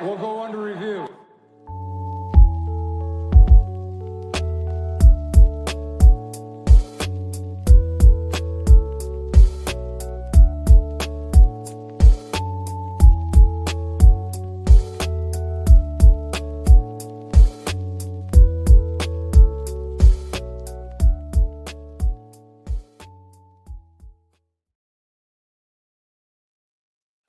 will go under review.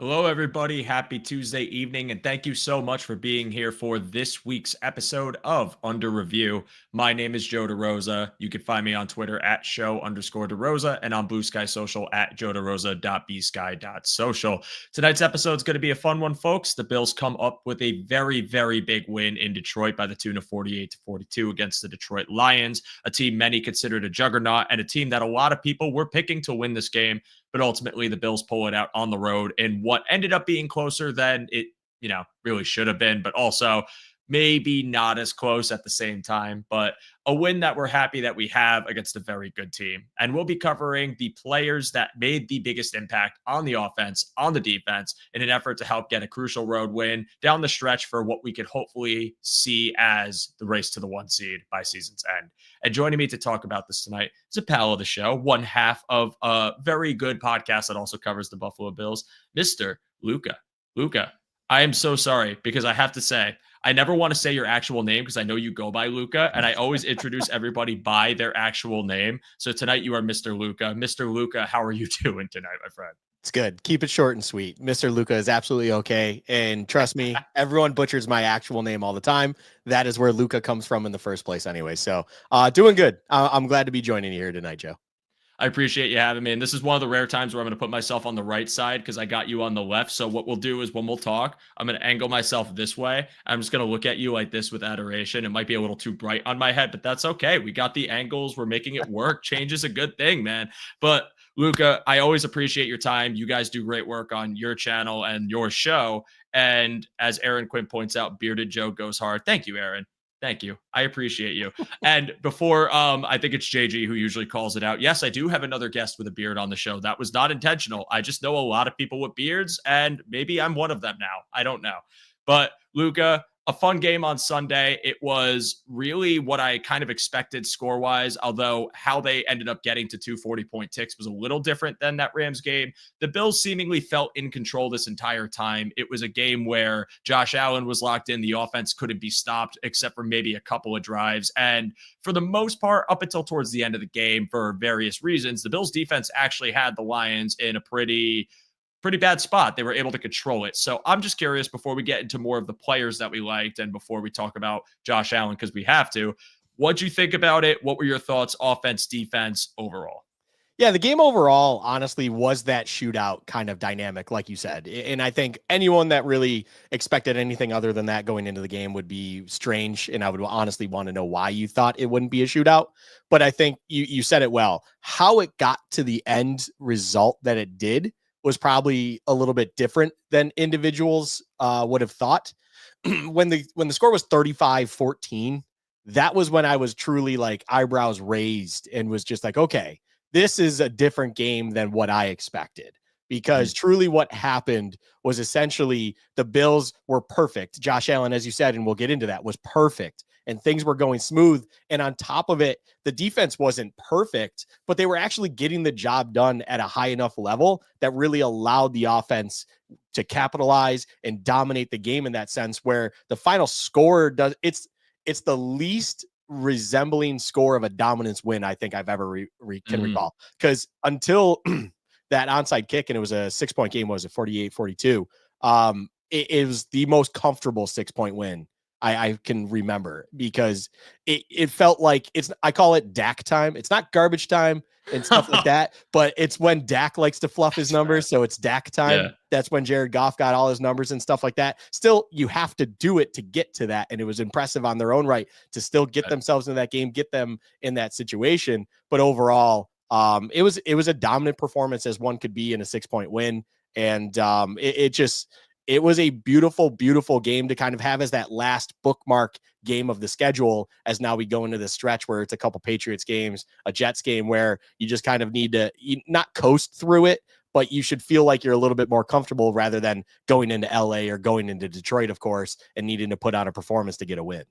Hello, everybody. Happy Tuesday evening, and thank you so much for being here for this week's episode of Under Review. My name is Joe DeRosa. You can find me on Twitter at show_DeRosa and on Blue Sky Social at joederosa.bsky.social. Tonight's episode is going to be a fun one, folks. The Bills come up with a very, very big win in Detroit by the tune of 48-42 against the Detroit Lions, a team many considered a juggernaut and a team that a lot of people were picking to win this game. But ultimately, the Bills pull it out on the road in what ended up being closer than it, really should have been, but also maybe not as close at the same time. But a win that we're happy that we have against a very good team. And we'll be covering the players that made the biggest impact on the offense, on the defense, in an effort to help get a crucial road win down the stretch for what we could hopefully see as the race to the 1 seed by season's end. And joining me to talk about this tonight is a pal of the show, one half of a very good podcast that also covers the Buffalo Bills, Mr. Luca. Luca, I am so sorry because I have to say, I never want to say your actual name because I know you go by Luca, and I always introduce everybody by their actual name. So tonight you are Mr. Luca. Mr. Luca, how are you doing tonight, my friend? It's good. Keep it short and sweet. Mr. Luca is absolutely okay. And trust me, everyone butchers my actual name all the time. That is where Luca comes from in the first place anyway. So doing good. I'm glad to be joining you here tonight, Joe. I appreciate you having me. And this is one of the rare times where I'm going to put myself on the right side because I got you on the left. So what we'll do is when we'll talk, I'm going to angle myself this way. I'm just going to look at you like this with adoration. It might be a little too bright on my head, but that's okay. We got the angles. We're making it work. Change is a good thing, man. But Luca, I always appreciate your time. You guys do great work on your channel and your show. And as Aaron Quinn points out, Bearded Joe goes hard. Thank you, Aaron. Thank you. I appreciate you. And before, I think it's JG who usually calls it out. Yes, I do have another guest with a beard on the show. That was not intentional. I just know a lot of people with beards, and maybe I'm one of them now. I don't know. But Luca, a fun game on Sunday. It was really what I kind of expected score-wise, although how they ended up getting to 2 40-point ticks was a little different than that Rams game. The Bills seemingly felt in control this entire time. It was a game where Josh Allen was locked in. The offense couldn't be stopped except for maybe a couple of drives. And for the most part, up until towards the end of the game, for various reasons, the Bills defense actually had the Lions in a pretty bad spot. They were able to control it. So I'm just curious, before we get into more of the players that we liked and before we talk about Josh Allen, because we have to, what'd you think about it? What were your thoughts, offense, defense, overall? Yeah, the game overall, honestly, was that shootout kind of dynamic, like you said. And I think anyone that really expected anything other than that going into the game would be strange. And I would honestly want to know why you thought it wouldn't be a shootout. But I think you said it well. How it got to the end result that it did was probably a little bit different than individuals would have thought. When the score was 35-14, that was when I was truly like eyebrows raised and was just like, okay, this is a different game than what I expected. Because truly what happened was essentially the Bills were perfect. Josh Allen, as you said, and we'll get into that, was perfect. And things were going smooth. And on top of it, the defense wasn't perfect, but they were actually getting the job done at a high enough level that really allowed the offense to capitalize and dominate the game in that sense, where the final score it's the least resembling score of a dominance win I think I've ever can recall. Because until that onside kick, and it was a 6-point game, was it 48-42? It was the most comfortable 6-point win I can remember, because it felt like I call it Dak time. It's not garbage time and stuff like that, but it's when Dak likes to fluff his numbers. So it's Dak time. Yeah. That's when Jared Goff got all his numbers and stuff like that. Still, you have to do it to get to that. And it was impressive on their own right to still get themselves in that game, get them in that situation. But overall, it was a dominant performance as one could be in a 6-point win. And it was a beautiful, beautiful game to kind of have as that last bookmark game of the schedule, as now we go into this stretch where it's a couple Patriots games, a Jets game, where you just kind of need to not coast through it, but you should feel like you're a little bit more comfortable rather than going into LA or going into Detroit, of course, and needing to put on a performance to get a win.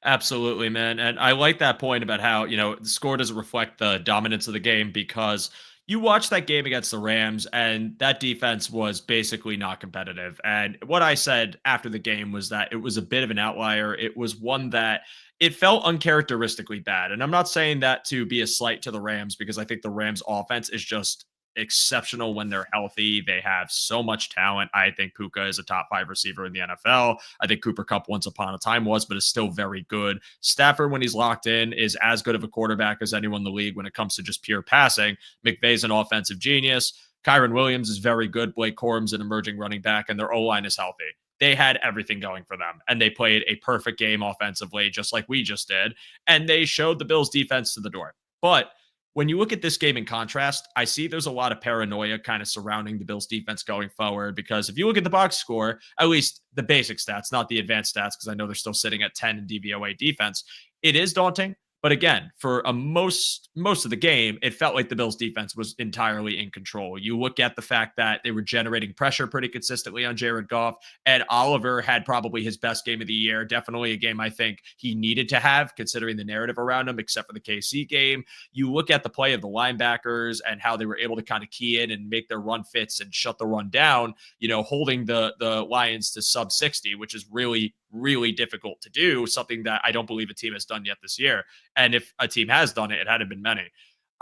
Absolutely, man. And I like that point about how, the score doesn't reflect the dominance of the game, because you watch that game against the Rams and that defense was basically not competitive. And what I said after the game was that it was a bit of an outlier. It was one that it felt uncharacteristically bad. And I'm not saying that to be a slight to the Rams, because I think the Rams offense is just exceptional when they're healthy. They have so much talent. I think Puka is a top 5 receiver in the NFL. I think Cooper Kupp once upon a time was, but is still very good. Stafford, when he's locked in, is as good of a quarterback as anyone in the league when it comes to just pure passing. McVay's an offensive genius. Kyron Williams is very good. Blake Corum's an emerging running back, and their O-line is healthy. They had everything going for them, and they played a perfect game offensively, just like we just did, and they showed the Bills defense to the door. But when you look at this game in contrast, I see there's a lot of paranoia kind of surrounding the Bills defense going forward, because if you look at the box score, at least the basic stats, not the advanced stats, because I know they're still sitting at 10 in DVOA defense, it is daunting. But again, for most of the game, it felt like the Bills defense was entirely in control. You look at the fact that they were generating pressure pretty consistently on Jared Goff. Ed Oliver had probably his best game of the year. Definitely a game I think he needed to have, considering the narrative around him, except for the KC game. You look at the play of the linebackers and how they were able to kind of key in and make their run fits and shut the run down, holding the Lions to sub 60, which is really, really difficult to do, something that I don't believe a team has done yet this year. And if a team has done it, it hadn't been many.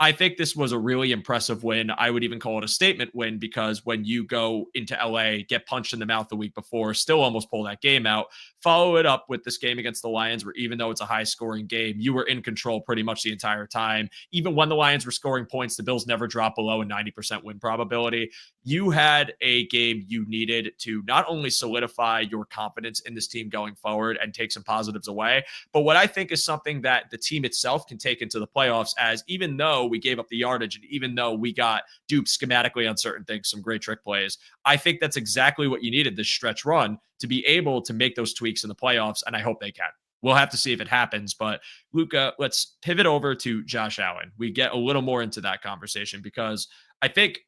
I think this was a really impressive win. I would even call it a statement win, because when you go into LA, get punched in the mouth the week before, still almost pull that game out, follow it up with this game against the Lions, where even though it's a high scoring game, you were in control pretty much the entire time. Even when the Lions were scoring points, the Bills never dropped below a 90% win probability. You had a game you needed to not only solidify your confidence in this team going forward and take some positives away, but what I think is something that the team itself can take into the playoffs, as even though we gave up the yardage and even though we got duped schematically on certain things, some great trick plays, I think that's exactly what you needed, this stretch run, to be able to make those tweaks in the playoffs, and I hope they can. We'll have to see if it happens. But Luca, let's pivot over to Josh Allen. We get a little more into that conversation, because I think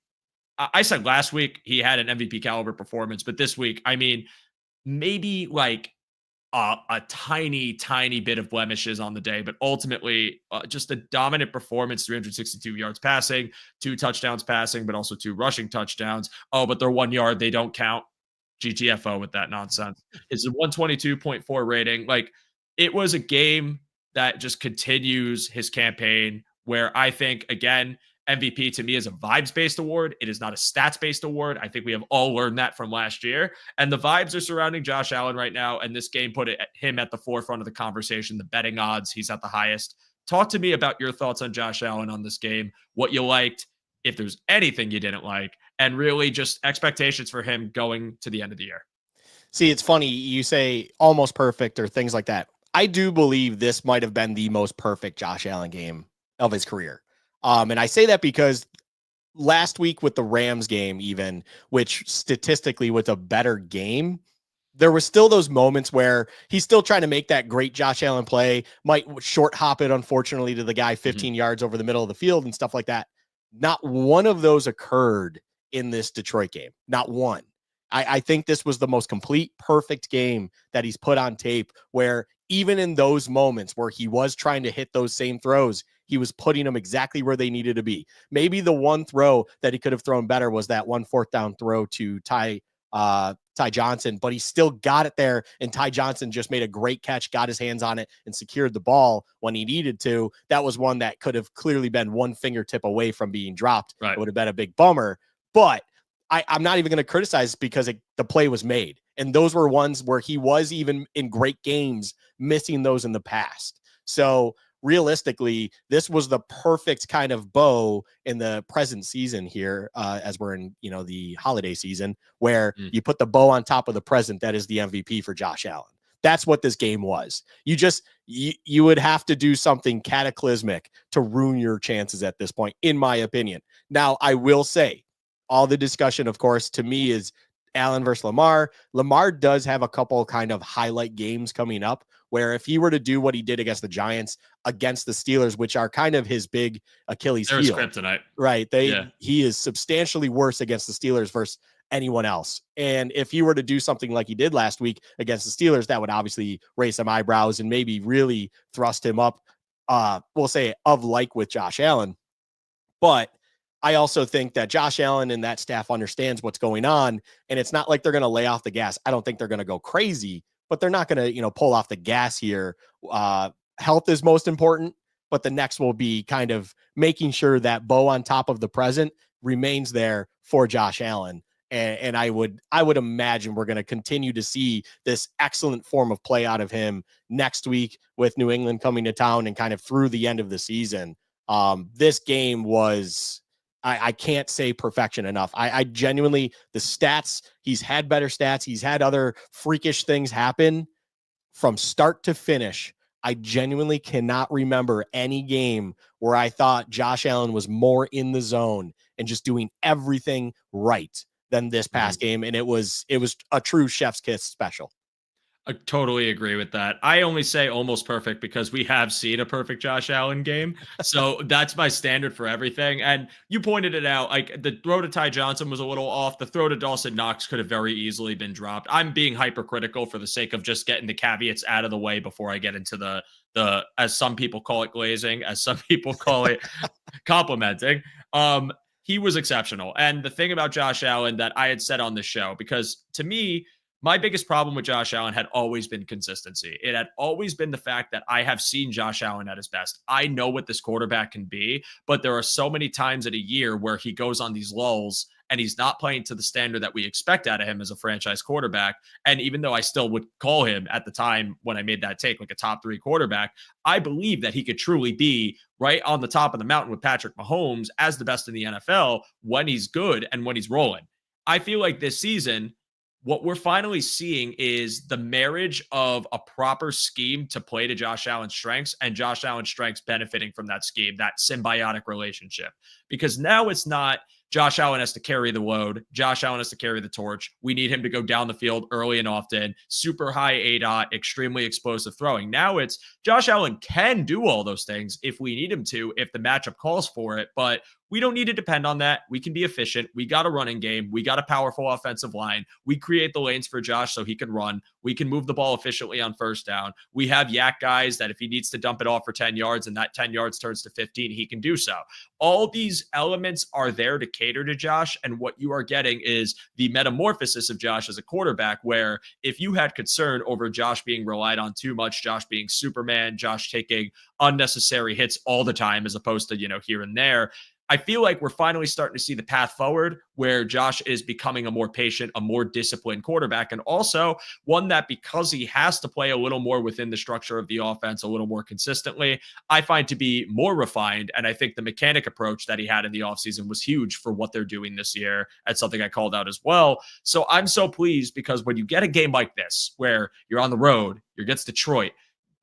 I said last week he had an MVP caliber performance, but this week, I mean, maybe like a tiny, tiny bit of blemishes on the day, but ultimately just a dominant performance, 362 yards passing, 2 touchdowns passing, but also 2 rushing touchdowns. Oh, but they're 1 yard. They don't count. GTFO with that nonsense. It's a 122.4 rating. Like, it was a game that just continues his campaign, where I think, again, MVP to me is a vibes-based award. It is not a stats-based award. I think we have all learned that from last year. And the vibes are surrounding Josh Allen right now, and this game put him at the forefront of the conversation. The betting odds, he's at the highest. Talk to me about your thoughts on Josh Allen on this game, what you liked, if there's anything you didn't like, and really just expectations for him going to the end of the year. See, it's funny you say almost perfect or things like that. I do believe this might have been the most perfect Josh Allen game of his career. And I say that because last week with the Rams game, even, which statistically was a better game, there was still those moments where he's still trying to make that great Josh Allen play, might short hop it, unfortunately, to the guy 15 yards over the middle of the field and stuff like that. Not one of those occurred in this Detroit game. Not one. I think this was the most complete, perfect game that he's put on tape, where even in those moments where he was trying to hit those same throws, he was putting them exactly where they needed to be. Maybe the one throw that he could have thrown better was that 1 4th down throw to Ty Johnson, but he still got it there. And Ty Johnson just made a great catch, got his hands on it, and secured the ball when he needed to. That was one that could have clearly been one fingertip away from being dropped. Right. It would have been a big bummer, but I'm not even going to criticize because the play was made. And those were ones where he was, even in great games, missing those in the past. So realistically, this was the perfect kind of bow in the present season here, as we're in, the holiday season, where you put the bow on top of the present. That is the MVP for Josh Allen. That's what this game was. You would have to do something cataclysmic to ruin your chances at this point, in my opinion. Now, I will say, all the discussion, of course, to me is Allen versus Lamar. Lamar does have a couple kind of highlight games coming up where if he were to do what he did against the Giants, against the Steelers, which are kind of his big Achilles There's heel, kryptonite. right? Yeah. He is substantially worse against the Steelers versus anyone else. And if he were to do something like he did last week against the Steelers, that would obviously raise some eyebrows and maybe really thrust him up, we'll say, of like with Josh Allen. But I also think that Josh Allen and that staff understands what's going on. And it's not like they're going to lay off the gas. I don't think they're going to go crazy, but they're not going to, pull off the gas here. Health is most important, but the next will be kind of making sure that bow on top of the present remains there for Josh Allen. And I would imagine we're going to continue to see this excellent form of play out of him next week with New England coming to town and kind of through the end of the season. This game was, I can't say perfection enough. I genuinely, the stats, he's had better stats. He's had other freakish things happen from start to finish. I genuinely cannot remember any game where I thought Josh Allen was more in the zone and just doing everything right than this past game. And it was a true chef's kiss special. I totally agree with that. I only say almost perfect because we have seen a perfect Josh Allen game. So that's my standard for everything. And you pointed it out, like the throw to Ty Johnson was a little off. The throw to Dawson Knox could have very easily been dropped. I'm being hypercritical for the sake of just getting the caveats out of the way before I get into the as some people call it, glazing, as some people call it, complimenting. He was exceptional. And the thing about Josh Allen that I had said on the show, because to me, my biggest problem with Josh Allen had always been consistency. It had always been the fact that I have seen Josh Allen at his best. I know what this quarterback can be, but there are so many times in a year where he goes on these lulls and he's not playing to the standard that we expect out of him as a franchise quarterback. And even though I still would call him at the time when I made that take like a top 3 quarterback, I believe that he could truly be right on the top of the mountain with Patrick Mahomes as the best in the NFL when he's good and when he's rolling. I feel like this season, what we're finally seeing is the marriage of a proper scheme to play to Josh Allen's strengths and Josh Allen's strengths benefiting from that scheme, that symbiotic relationship. Because now it's not Josh Allen has to carry the load. Josh Allen has to carry the torch. We need him to go down the field early and often, super high ADOT, extremely explosive throwing. Now it's Josh Allen can do all those things if we need him to, if the matchup calls for it, but we don't need to depend on that. We can be efficient. We got a running game. We got a powerful offensive line. We create the lanes for Josh so he can run. We can move the ball efficiently on first down. We have yak guys that if he needs to dump it off for 10 yards and that 10 yards turns to 15, he can do so. All these elements are there to cater to Josh. And what you are getting is the metamorphosis of Josh as a quarterback, where if you had concern over Josh being relied on too much, Josh being Superman, Josh taking unnecessary hits all the time, as opposed to, here and there, I feel like we're finally starting to see the path forward where Josh is becoming a more patient, a more disciplined quarterback, and also one that, because he has to play a little more within the structure of the offense a little more consistently, I find to be more refined. And I think the mechanic approach that he had in the offseason was huge for what they're doing this year. That's something I called out as well. So I'm so pleased because when you get a game like this, where you're on the road, you're against Detroit,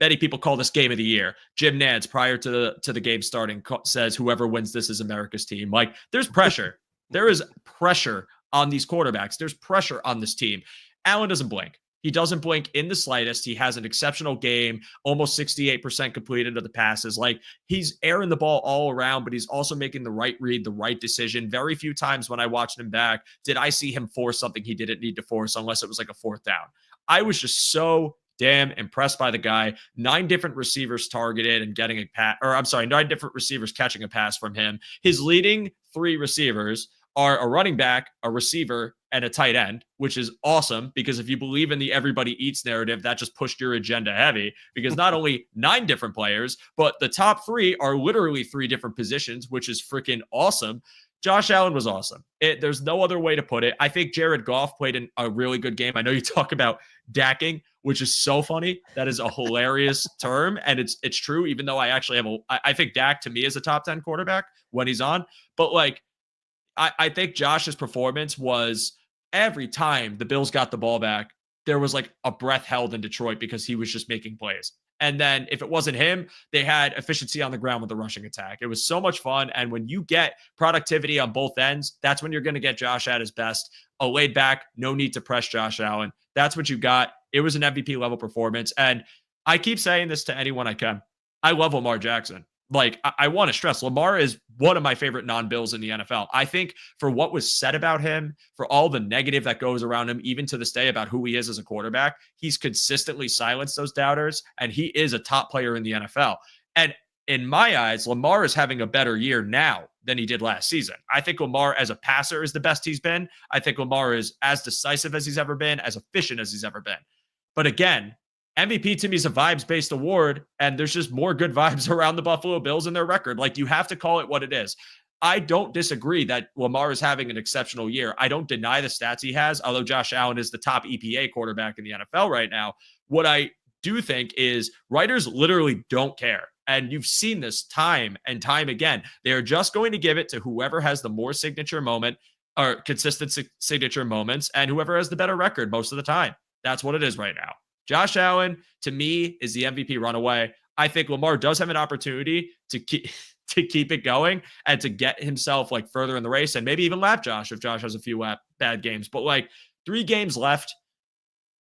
many people call this game of the year. Jim Nantz, prior to the game starting, says whoever wins this is America's team. Like, there's pressure. There is pressure on these quarterbacks. There's pressure on this team. Allen doesn't blink. He doesn't blink in the slightest. He has an exceptional game, almost 68% completed of the passes. Like, he's airing the ball all around, but he's also making the right read, the right decision. Very few times when I watched him back did I see him force something he didn't need to force, unless it was like a 4th down. I was just so damn impressed by the guy. 9 different receivers targeted and getting a pass, 9 different receivers catching a pass from him. His leading 3 receivers are a running back, a receiver, and a tight end, which is awesome because if you believe in the everybody eats narrative, that just pushed your agenda heavy because not only 9 different players, but the top 3 are literally 3 different positions, which is freaking awesome. Josh Allen was awesome. There's no other way to put it. I think Jared Goff played a really good game. I know you talk about dacking, which is so funny. That is a hilarious term, and it's true, even though I actually I think Dak to me is a top 10 quarterback when he's on. But like, I think Josh's performance was every time the Bills got the ball back, there was like a breath held in Detroit because he was just making plays. And then if it wasn't him, they had efficiency on the ground with the rushing attack. It was so much fun. And when you get productivity on both ends, that's when you're going to get Josh at his best. a laid back, no need to press Josh Allen. That's what you got. It was an MVP level performance. And I keep saying this to anyone I can. I love Lamar Jackson. Like, I want to stress, Lamar is one of my favorite non-Bills in the NFL. I think for what was said about him, for all the negative that goes around him, even to this day about who he is as a quarterback, he's consistently silenced those doubters, and he is a top player in the NFL. And in my eyes, Lamar is having a better year now than he did last season. I think Lamar as a passer is the best he's been. I think Lamar is as decisive as he's ever been, as efficient as he's ever been. But again, MVP to me is a vibes-based award, and there's just more good vibes around the Buffalo Bills and their record. Like, you have to call it what it is. I don't disagree that Lamar is having an exceptional year. I don't deny the stats he has, although Josh Allen is the top EPA quarterback in the NFL right now. What I do think is writers literally don't care. And you've seen this time and time again. They're just going to give it to whoever has the more signature moment or consistent signature moments, and whoever has the better record most of the time. That's what it is right now. Josh Allen, to me, is the MVP runaway. I think Lamar does have an opportunity to keep it going and to get himself like further in the race and maybe even lap Josh if Josh has a few bad games. But like 3 games left.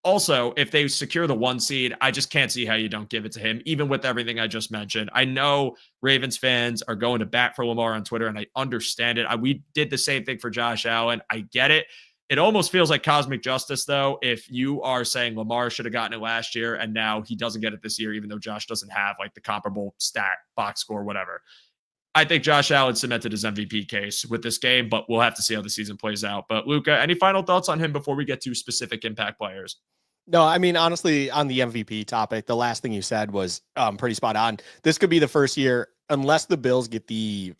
Also, if they secure the 1 seed, I just can't see how you don't give it to him, even with everything I just mentioned. I know Ravens fans are going to bat for Lamar on Twitter, and I understand it. We did the same thing for Josh Allen. I get it. It almost feels like cosmic justice, though, if you are saying Lamar should have gotten it last year and now he doesn't get it this year, even though Josh doesn't have like the comparable stat, box score, whatever. I think Josh Allen cemented his MVP case with this game, but we'll have to see how the season plays out. But Luca, any final thoughts on him before we get to specific impact players? No, I mean, honestly, on the MVP topic, the last thing you said was pretty spot on. This could be the first year, unless the Bills get the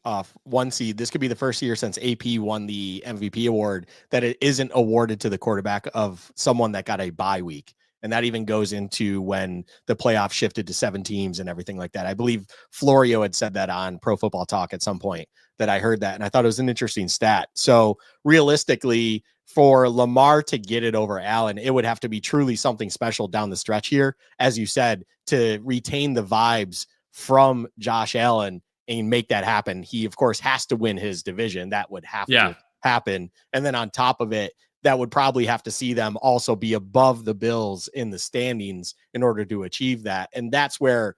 1 seed, this could be the first year since AP won the MVP award that it isn't awarded to the quarterback of someone that got a bye week. And that even goes into when the playoff shifted to 7 teams and everything like that. I believe Florio had said that on Pro Football Talk at some point that I heard that. And I thought it was an interesting stat. So realistically, for Lamar to get it over Allen, it would have to be truly something special down the stretch here, as you said, to retain the vibes from Josh Allen and make that happen. He, of course, has to win his division. That would have to happen. And then on top of it, that would probably have to see them also be above the Bills in the standings in order to achieve that. And that's where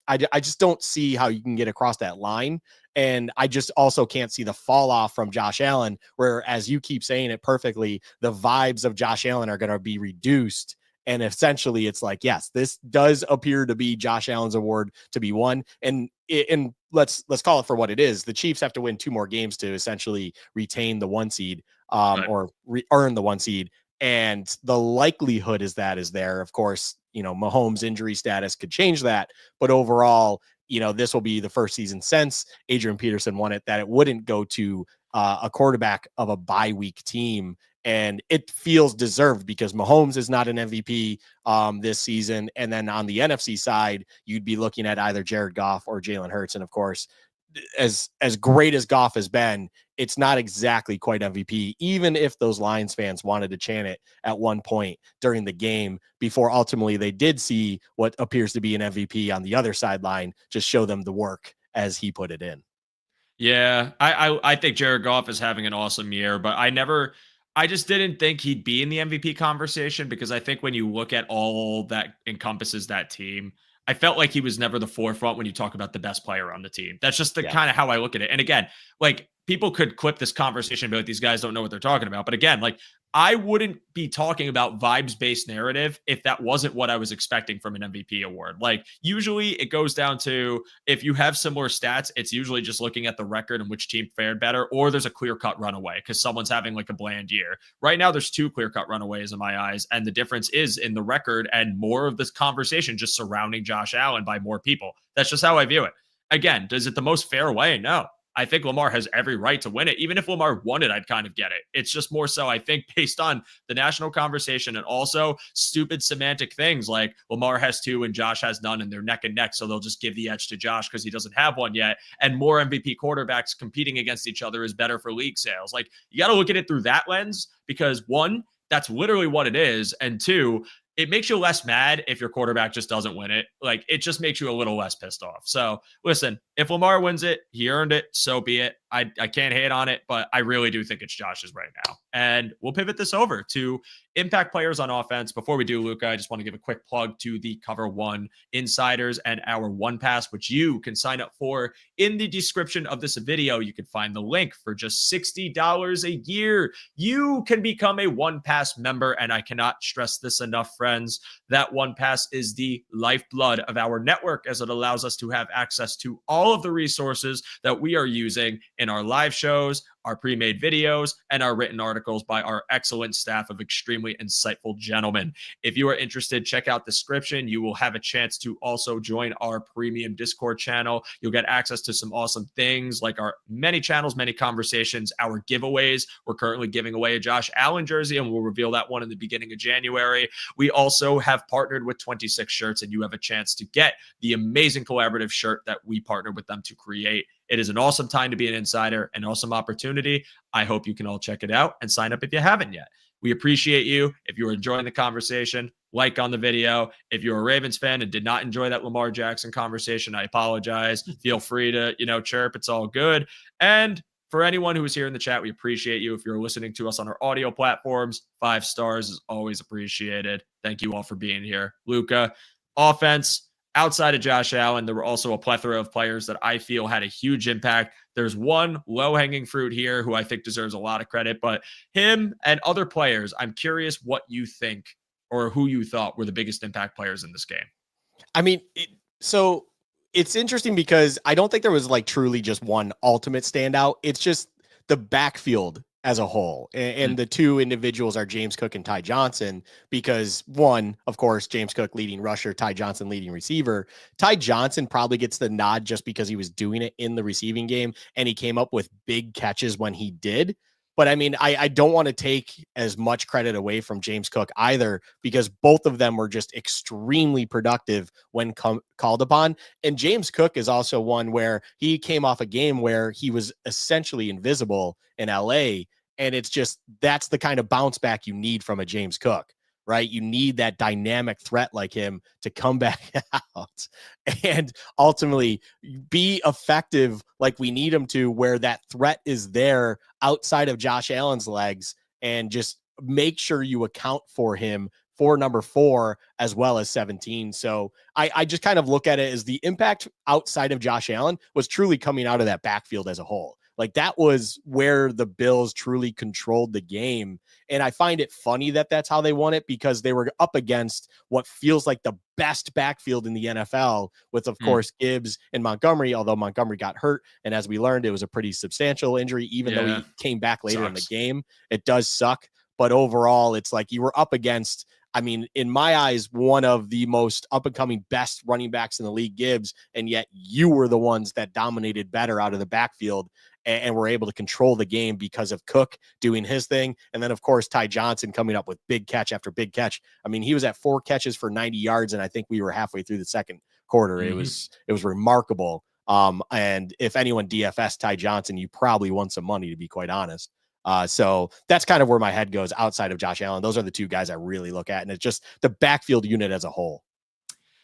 I just don't see how you can get across that line. And I just also can't see the fall off from Josh Allen, where, as you keep saying it perfectly, the vibes of Josh Allen are going to be reduced. And essentially it's like, yes, this does appear to be Josh Allen's award to be won. And let's call it for what it is. The Chiefs have to win 2 more games to essentially retain the 1 seed or earn the 1 seed. And the likelihood is there. Of course, Mahomes' injury status could change that. But overall, this will be the first season since Adrian Peterson won it that it wouldn't go to a quarterback of a bye week team. And it feels deserved because Mahomes is not an MVP this season. And then on the NFC side, you'd be looking at either Jared Goff or Jalen Hurts. And of course, as great as Goff has been, it's not exactly quite MVP, even if those Lions fans wanted to chant it at one point during the game before ultimately they did see what appears to be an MVP on the other sideline, just show them the work as he put it in. Yeah, I think Jared Goff is having an awesome year, but I just didn't think he'd be in the MVP conversation because I think when you look at all that encompasses that team, I felt like he was never the forefront when you talk about the best player on the team. That's just the kind of how I look at it. And again, like, people could clip this conversation about these guys don't know what they're talking about. But again, like, I wouldn't be talking about vibes-based narrative if that wasn't what I was expecting from an MVP award. Like, usually it goes down to, if you have similar stats, it's usually just looking at the record and which team fared better, or there's a clear-cut runaway because someone's having like a bland year. Right now, there's 2 clear-cut runaways in my eyes, and the difference is in the record and more of this conversation just surrounding Josh Allen by more people. That's just how I view it. Again, is it the most fair way? No. I think Lamar has every right to win it. Even if Lamar won it, I'd kind of get it. It's just more so, I think, based on the national conversation and also stupid semantic things like Lamar has 2 and Josh has none and they're neck and neck. So they'll just give the edge to Josh because he doesn't have one yet. And more MVP quarterbacks competing against each other is better for league sales. Like, you got to look at it through that lens because 1, that's literally what it is. And 2, it makes you less mad if your quarterback just doesn't win it. Like, it just makes you a little less pissed off. So listen, If Lamar wins it, he earned it. So be it. I can't hate on it, but I really do think it's Josh's right now. And we'll pivot this over to impact players on offense. Before we do, Luca, I just want to give a quick plug to the Cover One Insiders and our One Pass, which you can sign up for in the description of this video. You can find the link for just $60 a year. You can become a One Pass member, and I cannot stress this enough, friends. That One Pass is the lifeblood of our network, as it allows us to have access to all of the resources that we are using in our live shows, our pre-made videos, and our written articles by our excellent staff of extremely insightful gentlemen. If you are interested, check out the description. You will have a chance to also join our premium Discord channel. You'll get access to some awesome things like our many channels, many conversations, our giveaways. We're currently giving away a Josh Allen jersey, and we'll reveal that one in the beginning of January. We also have partnered with 26 Shirts, and you have a chance to get the amazing collaborative shirt that we partnered with them to create. It is an awesome time to be an insider, an awesome opportunity. I hope you can all check it out and sign up if you haven't yet. We appreciate you. If you're enjoying the conversation, like on the video. If you're a Ravens fan and did not enjoy that Lamar Jackson conversation, I apologize. Feel free to, chirp. It's all good. And for anyone who is here in the chat, we appreciate you. If you're listening to us on our audio platforms, 5 stars is always appreciated. Thank you all for being here. Luca, offense. Outside of Josh Allen, there were also a plethora of players that I feel had a huge impact. There's one low-hanging fruit here who I think deserves a lot of credit, but him and other players, I'm curious what you think or who you thought were the biggest impact players in this game. I mean, so it's interesting because I don't think there was like truly just one ultimate standout. It's just the backfield as a whole. And the two individuals are James Cook and Ty Johnson, because one, of course, James Cook leading rusher, Ty Johnson leading receiver. Ty Johnson probably gets the nod just because he was doing it in the receiving game and he came up with big catches when he did. But I mean, I don't want to take as much credit away from James Cook either, because both of them were just extremely productive when called upon. And James Cook is also one where he came off a game where he was essentially invisible in LA. And it's just, that's the kind of bounce back you need from a James Cook, right? You need that dynamic threat like him to come back out and ultimately be effective like we need him to, where that threat is there outside of Josh Allen's legs, and just make sure you account for him for number 4 as well as 17. So I just kind of look at it as the impact outside of Josh Allen was truly coming out of that backfield as a whole. Like that was where the Bills truly controlled the game. And I find it funny that that's how they won it, because they were up against what feels like the best backfield in the NFL with, of course, Gibbs and Montgomery, although Montgomery got hurt. And as we learned, it was a pretty substantial injury, even though he came back later in the game. It does suck. But overall, it's like you were up against, I mean, in my eyes, one of the most up-and-coming best running backs in the league, Gibbs, and yet you were the ones that dominated better out of the backfield and were able to control the game because of Cook doing his thing. And then, of course, Ty Johnson coming up with big catch after big catch. I mean, he was at 4 catches for 90 yards, and I think we were halfway through the second quarter. It was remarkable. And if anyone DFS Ty Johnson, you probably won some money, to be quite honest. So that's kind of where my head goes outside of Josh Allen. Those are the two guys I really look at, and it's just the backfield unit as a whole.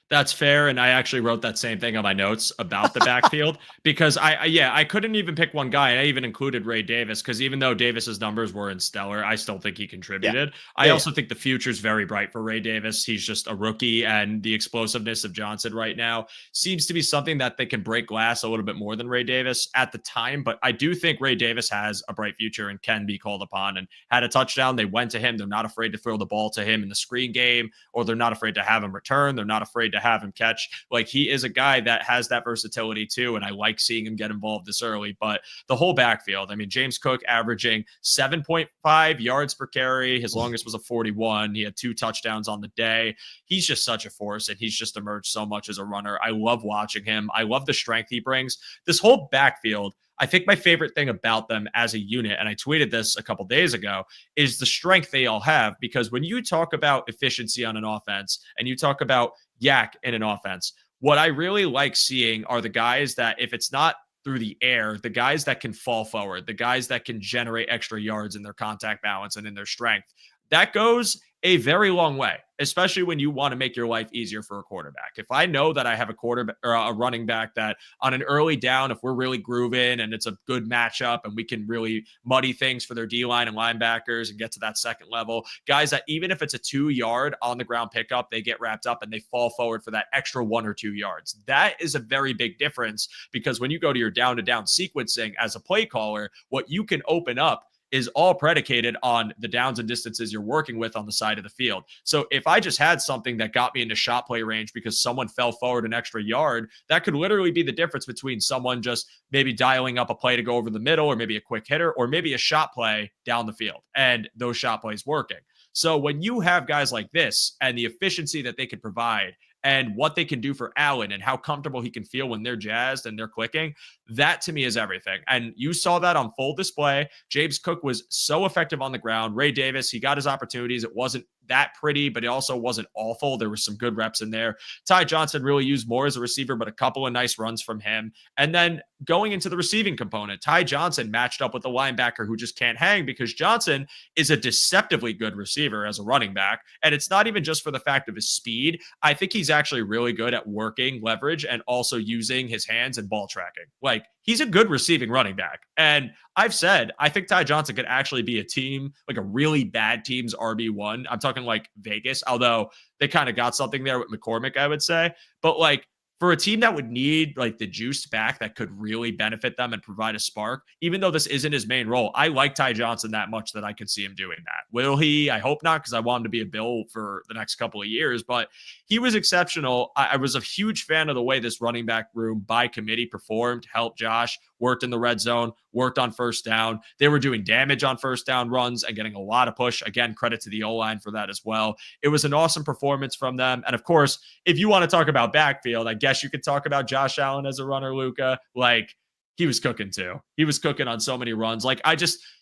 That's fair. And I actually wrote that same thing on my notes about the backfield because I couldn't even pick one guy. I even included Ray Davis because even though Davis's numbers weren't stellar, I still think he contributed. I also think the future's very bright for Ray Davis. He's just a rookie, and the explosiveness of Johnson right now seems to be something that they can break glass a little bit more than Ray Davis at the time. But I do think Ray Davis has a bright future and can be called upon, and had a touchdown. They went to him. They're not afraid to throw the ball to him in the screen game, or they're not afraid to have him return. They're not afraid to have him catch. Like, he is a guy that has that versatility too, and I like seeing him get involved this early. But the whole backfield, I mean, James Cook averaging 7.5 yards per carry. His longest was a 41. He had 2 touchdowns on the day. He's just such a force, and he's just emerged so much as a runner. I love watching him. I love the strength he brings. This whole backfield, I think my favorite thing about them as a unit, and I tweeted this a couple days ago, is the strength they all have. Because when you talk about efficiency on an offense and you talk about yak in an offense, what I really like seeing are the guys that, if it's not through the air, the guys that can fall forward, the guys that can generate extra yards in their contact balance and in their strength. that goes a very long way, especially when you want to make your life easier for a quarterback. If I know that I have a quarterback or a running back that on an early down, if we're really grooving and it's a good matchup and we can really muddy things for their D line and linebackers and get to that second level, guys that even if it's a 2-yard on the ground pickup, they get wrapped up and they fall forward for that extra 1 or 2 yards. That is a very big difference, because when you go to your down to down sequencing as a play caller, what you can open up is all predicated on the downs and distances you're working with on the side of the field. So if I just had something that got me into shot play range because someone fell forward an extra yard, that could literally be the difference between someone just maybe dialing up a play to go over the middle, or maybe a quick hitter, or maybe a shot play down the field, and those shot plays working. So when you have guys like this and the efficiency that they can provide and what they can do for Allen and how comfortable he can feel when they're jazzed and they're clicking, that to me is everything. And you saw that on full display. James Cook was so effective on the ground. Ray Davis, he got his opportunities. It wasn't that pretty, but it also wasn't awful. There was some good reps in there. Ty Johnson really used more as a receiver, but a couple of nice runs from him. And then going into the receiving component, Ty Johnson matched up with the linebacker who just can't hang, because Johnson is a deceptively good receiver as a running back. And it's not even just for the fact of his speed. I think he's actually really good at working leverage and also using his hands and ball tracking. Like, he's a good receiving running back. And I've said, I think Ty Johnson could actually be a team, like a really bad team's RB1. I'm talking like Vegas, although they kind of got something there with McCormick, I would say. But like, for a team that would need like the juice back that could really benefit them and provide a spark, even though this isn't his main role, I like Ty Johnson that much that I could see him doing that. Will he? I hope not, because I want him to be a Bill for the next couple of years, but he was exceptional. I was a huge fan of the way this running back room by committee performed, helped Josh, worked in the red zone, worked on first down. They were doing damage on first down runs and getting a lot of push. Again, credit to the O-line for that as well. It was an awesome performance from them. And of course, if you want to talk about backfield, I guess you could talk about Josh Allen as a runner, Luca. Like, he was cooking too. He was cooking on so many runs. Like,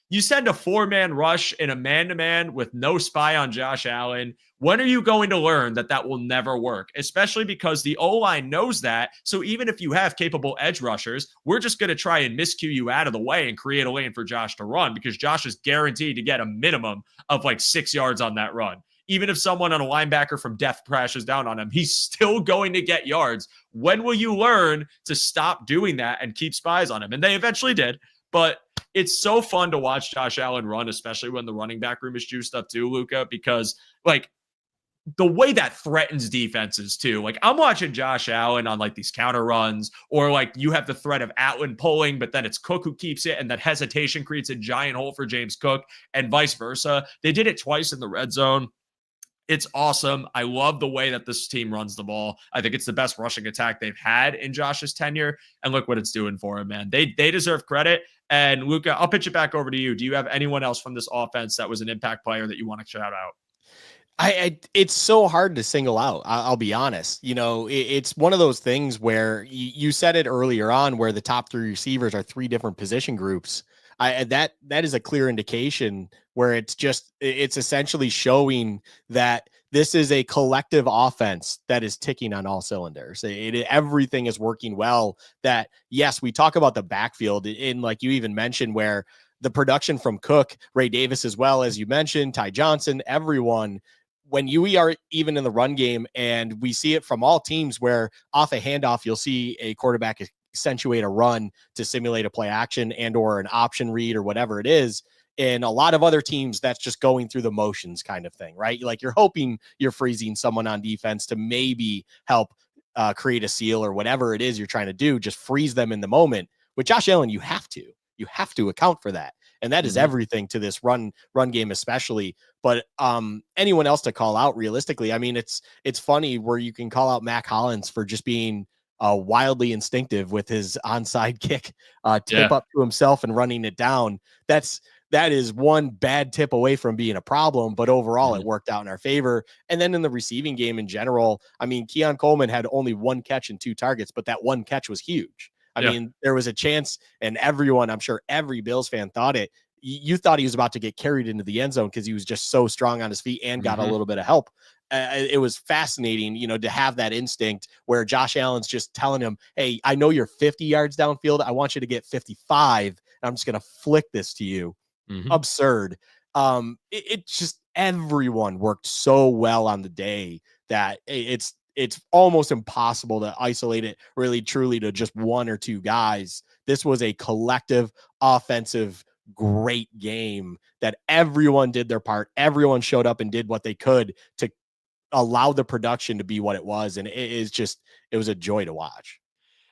you send a 4-man rush in a man-to-man with no spy on Josh Allen. When are you going to learn that that will never work? Especially because the O-line knows that. So even if you have capable edge rushers, we're just going to try and miscue you out of the way and create a lane for Josh to run, because Josh is guaranteed to get a minimum of like 6 yards on that run. Even if someone on a linebacker from depth crashes down on him, he's still going to get yards. When will you learn to stop doing that and keep spies on him? And they eventually did. But it's so fun to watch Josh Allen run, especially when the running back room is juiced up too, Luca, because like the way that threatens defenses too. Like, I'm watching Josh Allen on like these counter runs, or like you have the threat of Allen pulling, but then it's Cook who keeps it, and that hesitation creates a giant hole for James Cook, and vice versa. They did it twice in the red zone. It's awesome. I love the way that this team runs the ball. I think it's the best rushing attack they've had in Josh's tenure. And look what it's doing for him, man. They deserve credit. And Luca, I'll pitch it back over to you. Do you have anyone else from this offense that was an impact player that you want to shout out? It's so hard to single out. I'll be honest. You know, it's one of those things where you said it earlier on, where the top 3 receivers are 3 different position groups. That is a clear indication where it's essentially showing that this is a collective offense that is ticking on all cylinders. Everything is working well. That, yes, we talk about the backfield, and like you even mentioned, where the production from Cook, Ray Davis, as well as you mentioned, Ty Johnson, everyone, when we are even in the run game, and we see it from all teams, where off a handoff, you'll see a quarterback accentuate a run to simulate a play action and or an option read or whatever it is. In a lot of other teams, that's just going through the motions kind of thing, right? Like, you're hoping you're freezing someone on defense to maybe help create a seal or whatever it is you're trying to do. Just freeze them in the moment. With Josh Allen, you have to account for that. And that is everything to this run game, especially. But anyone else to call out realistically, I mean, it's funny where you can call out Mac Hollins for just being wildly instinctive with his onside kick tip up to himself and running it down. That is one bad tip away from being a problem, but overall it worked out in our favor. And then in the receiving game in general, I mean, Keon Coleman had only 1 catch and 2 targets, but that 1 catch was huge. I mean, there was a chance, and everyone, I'm sure every Bills fan thought it. You thought he was about to get carried into the end zone because he was just so strong on his feet and got a little bit of help. It was fascinating, to have that instinct where Josh Allen's just telling him, hey, I know you're 50 yards downfield. I want you to get 55. I'm just going to flick this to you. Absurd. It just, everyone worked so well on the day that it's almost impossible to isolate it really truly to just one or two guys. This was a collective offensive great game that everyone did their part. Everyone showed up and did what they could to allow the production to be what it was. And it was a joy to watch.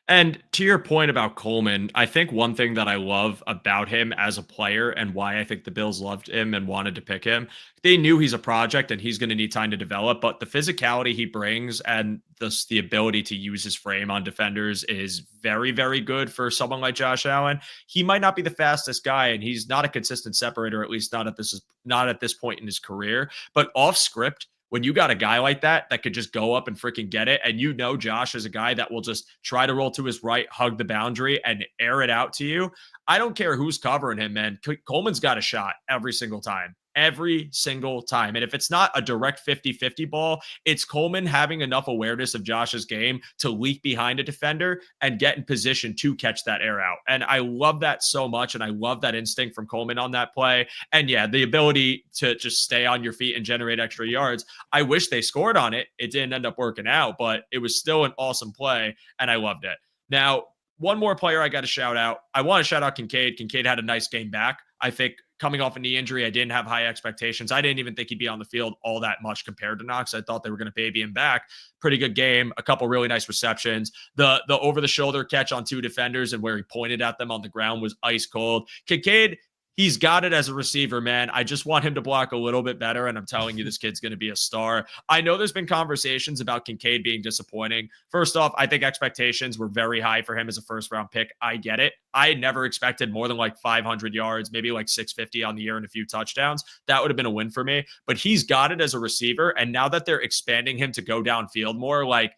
And to your point about Coleman, I think one thing that I love about him as a player and why I think the Bills loved him and wanted to pick him, they knew he's a project and he's going to need time to develop, but the physicality he brings and the ability to use his frame on defenders is very, very good for someone like Josh Allen. He might not be the fastest guy and he's not a consistent separator, at least not at this point in his career, but off script, when you got a guy like that could just go up and freaking get it, and you know Josh is a guy that will just try to roll to his right, hug the boundary, and air it out to you, I don't care who's covering him, man. Coleman's got a shot every single time. Every single time. And if it's not a direct 50-50 ball, it's Coleman having enough awareness of Josh's game to leak behind a defender and get in position to catch that air out. And I love that so much. And I love that instinct from Coleman on that play. And yeah, the ability to just stay on your feet and generate extra yards. I wish they scored on it. It didn't end up working out, but it was still an awesome play. And I loved it. Now, one more player I got to shout out. I want to shout out Kincaid. Kincaid had a nice game back. I think coming off a knee injury, I didn't have high expectations. I didn't even think he'd be on the field all that much compared to Knox. I thought they were going to baby him back. Pretty good game. A couple really nice receptions. The over-the-shoulder catch on two defenders and where he pointed at them on the ground was ice cold. Kincaid, he's got it as a receiver, man. I just want him to block a little bit better, and I'm telling you, this kid's going to be a star. I know there's been conversations about Kincaid being disappointing. First off, I think expectations were very high for him as a first-round pick. I get it. I never expected more than like 500 yards, maybe like 650 on the year and a few touchdowns. That would have been a win for me. But he's got it as a receiver, and now that they're expanding him to go downfield more, like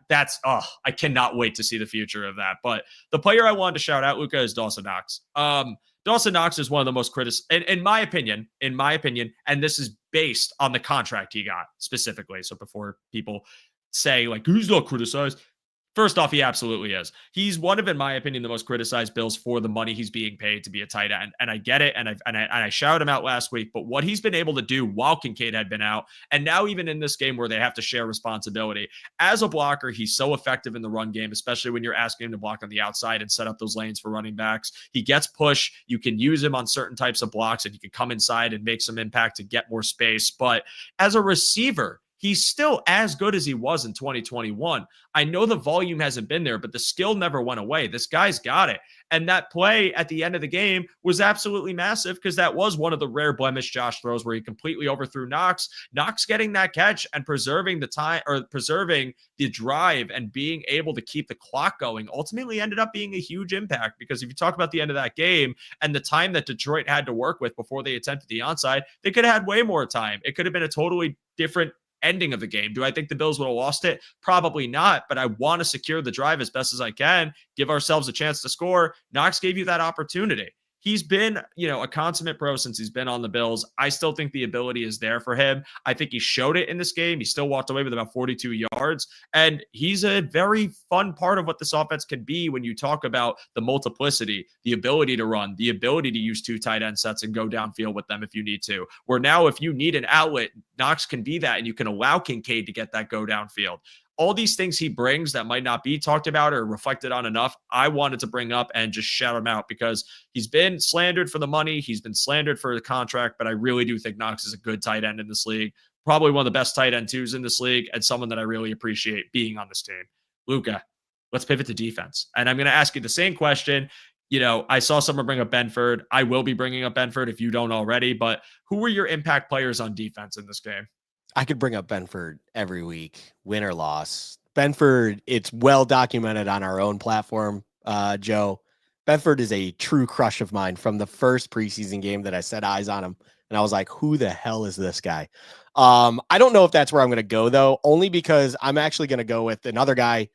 that's I cannot wait to see the future of that. But the player I wanted to shout out, Luca, is Dawson Knox. Dawson Knox is one of the most in my opinion, and this is based on the contract he got specifically. So before people say like, who's not criticized? First off, he absolutely is. He's one of, in my opinion, the most criticized Bills for the money he's being paid to be a tight end. And I get it. And I shouted him out last week, but what he's been able to do while Kincaid had been out, and now even in this game where they have to share responsibility as a blocker, he's so effective in the run game, especially when you're asking him to block on the outside and set up those lanes for running backs. He gets push. You can use him on certain types of blocks and you can come inside and make some impact to get more space. But as a receiver, he's still as good as he was in 2021. I know the volume hasn't been there, but the skill never went away. This guy's got it. And that play at the end of the game was absolutely massive because that was one of the rare blemish Josh throws where he completely overthrew Knox. Knox getting that catch and preserving the time, or preserving the drive and being able to keep the clock going ultimately ended up being a huge impact, because if you talk about the end of that game and the time that Detroit had to work with before they attempted the onside, they could have had way more time. It could have been a totally different ending of the game. Do I think the Bills would have lost it? Probably not, but I want to secure the drive as best as I can, give ourselves a chance to score. Knox gave you that opportunity. He's been, a consummate pro since he's been on the Bills. I still think the ability is there for him. I think he showed it in this game. He still walked away with about 42 yards, and he's a very fun part of what this offense can be when you talk about the multiplicity, the ability to run, the ability to use two tight end sets and go downfield with them if you need to. Where now, if you need an outlet, Knox can be that, and you can allow Kincaid to get that go downfield. All these things he brings that might not be talked about or reflected on enough, I wanted to bring up and just shout him out because he's been slandered for the money. He's been slandered for the contract, but I really do think Knox is a good tight end in this league. Probably one of the best tight end twos in this league, and someone that I really appreciate being on this team. Luca, let's pivot to defense. And I'm going to ask you the same question. I saw someone bring up Benford. I will be bringing up Benford if you don't already, but who were your impact players on defense in this game? I could bring up Benford every week, win or loss. Benford, it's well documented on our own platform, Joe. Benford is a true crush of mine from the first preseason game that I set eyes on him. And I was like, who the hell is this guy? I don't know if that's where I'm going to go, though, only because I'm actually going to go with another guy.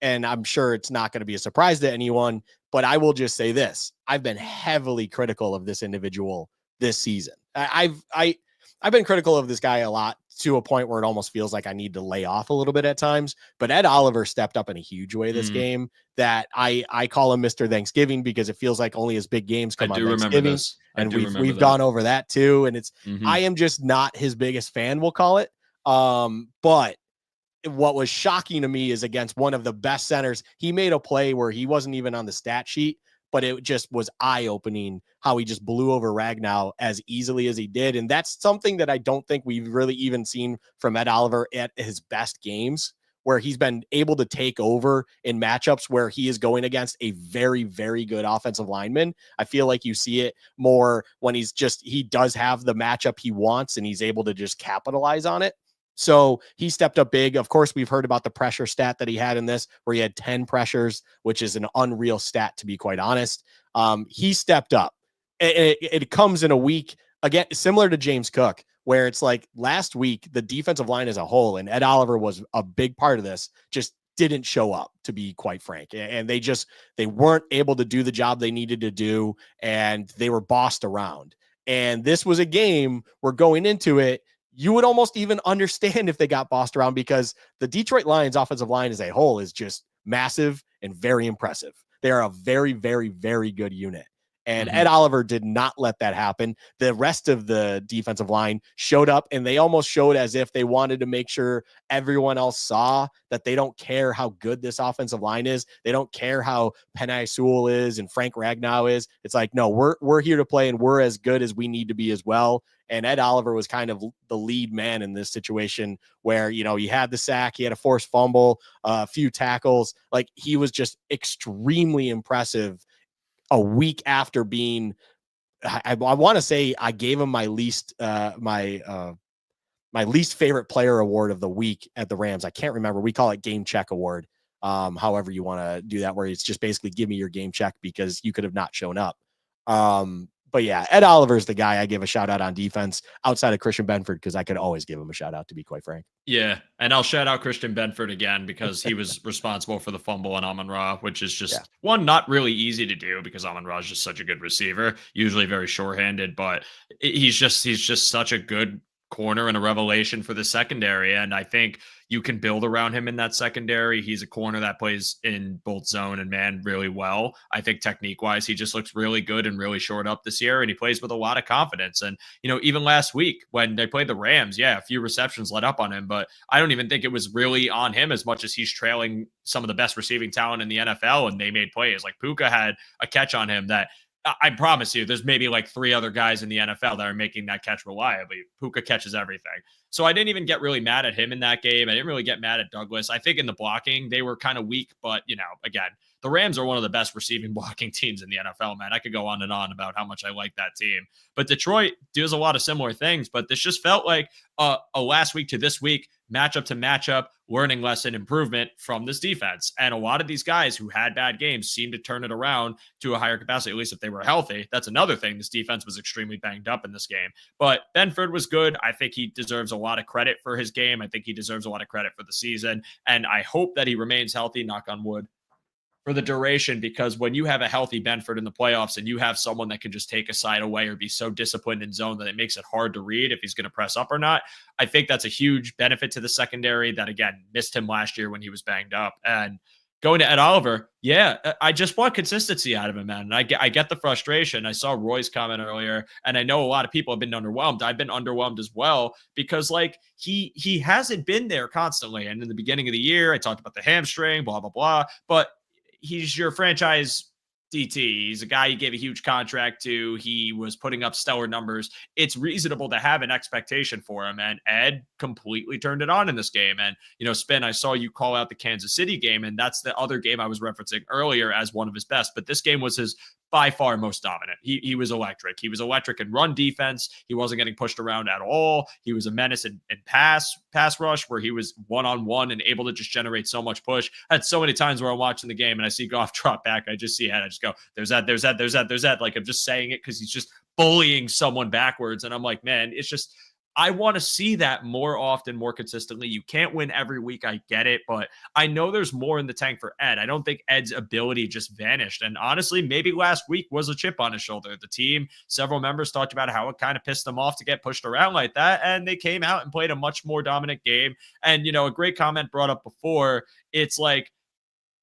And I'm sure it's not going to be a surprise to anyone, but I will just say this. I've been heavily critical of this individual this season. I've been critical of this guy a lot to a point where it almost feels like I need to lay off a little bit at times. But Ed Oliver stepped up in a huge way this game that I call him Mr. Thanksgiving, because it feels like only his big games come on Thanksgiving. And we've gone over that too. And I am just not his biggest fan, we'll call it. But what was shocking to me is against one of the best centers, he made a play where he wasn't even on the stat sheet, but it just was eye-opening how he just blew over Ragnow as easily as he did. And that's something that I don't think we've really even seen from Ed Oliver at his best games, where he's been able to take over in matchups where he is going against a very, very good offensive lineman. I feel like you see it more when he does have the matchup he wants and he's able to just capitalize on it. So he stepped up big. Of course, we've heard about the pressure stat that he had in this, where he had 10 pressures, which is an unreal stat, to be quite honest. He stepped up. It comes in a week, again, similar to James Cook, where it's like last week, the defensive line as a whole, and Ed Oliver was a big part of this, just didn't show up, to be quite frank. And they weren't able to do the job they needed to do, and they were bossed around. And this was a game where going into it, you would almost even understand if they got bossed around, because the Detroit Lions offensive line as a whole is just massive and very impressive. They are a very, very, very good unit. And Ed Oliver did not let that happen. The rest of the defensive line showed up, and they almost showed as if they wanted to make sure everyone else saw that they don't care how good this offensive line is. They don't care how Penei Sewell is and Frank Ragnow is. It's like, no, we're here to play, and we're as good as we need to be as well. And Ed Oliver was kind of the lead man in this situation, where, he had the sack, he had a forced fumble, a few tackles. Like, he was just extremely impressive a week after being, I want to say I gave him my least favorite player award of the week at the Rams. I can't remember. We call it game check award. However you want to do that, where it's just basically give me your game check because you could have not shown up. But yeah, Ed Oliver's the guy I give a shout out on defense outside of Christian Benford, because I could always give him a shout out, to be quite frank. Yeah, and I'll shout out Christian Benford again, because he was responsible for the fumble on Amon-Ra, which is just one, not really easy to do, because Amon-Ra is just such a good receiver, usually very short-handed, but he's just such a good corner and a revelation for the secondary. And I think you can build around him in that secondary. He's a corner that plays in both zone and man really well. I think technique wise, he just looks really good and really short up this year. And he plays with a lot of confidence. And, even last week when they played the Rams, a few receptions let up on him, but I don't even think it was really on him as much as he's trailing some of the best receiving talent in the NFL. And they made plays. Like Puka had a catch on him that, I promise you, there's maybe like 3 other guys in the NFL that are making that catch reliably. Puka catches everything. So I didn't even get really mad at him in that game. I didn't really get mad at Douglas. I think in the blocking, they were kind of weak, but again, the Rams are one of the best receiving blocking teams in the NFL, man. I could go on and on about how much I like that team. But Detroit does a lot of similar things, but this just felt like a last week to this week, matchup to matchup, learning lesson improvement from this defense. And a lot of these guys who had bad games seem to turn it around to a higher capacity, at least if they were healthy. That's another thing. This defense was extremely banged up in this game. But Benford was good. I think he deserves a lot of credit for his game. I think he deserves a lot of credit for the season. And I hope that he remains healthy, knock on wood, for the duration, because when you have a healthy Benford in the playoffs and you have someone that can just take a side away or be so disciplined in zone that it makes it hard to read if he's going to press up or not, I think that's a huge benefit to the secondary that, again, missed him last year when he was banged up. And going to Ed Oliver, I just want consistency out of him, man. And I get the frustration. I saw Roy's comment earlier, and I know a lot of people have been underwhelmed. I've been underwhelmed as well, because he hasn't been there constantly. And in the beginning of the year, I talked about the hamstring, blah, blah, blah. But he's your franchise DT. He's a guy you gave a huge contract to. He was putting up stellar numbers. It's reasonable to have an expectation for him. And Ed completely turned it on in this game. And, Spin, I saw you call out the Kansas City game, and that's the other game I was referencing earlier as one of his best. But this game was his by far most dominant. He was electric. He was electric in run defense. He wasn't getting pushed around at all. He was a menace in pass rush, where he was one-on-one and able to just generate so much push. I had so many times where I'm watching the game and I see Goff drop back. I just see Ed. I just go, there's that. Like, I'm just saying it because he's just bullying someone backwards. And I'm like, man, it's just, I want to see that more often, more consistently. You can't win every week. I get it, but I know there's more in the tank for Ed. I don't think Ed's ability just vanished. And honestly, maybe last week was a chip on his shoulder. The team, several members talked about how it kind of pissed them off to get pushed around like that. And they came out and played a much more dominant game. And, a great comment brought up before, it's like,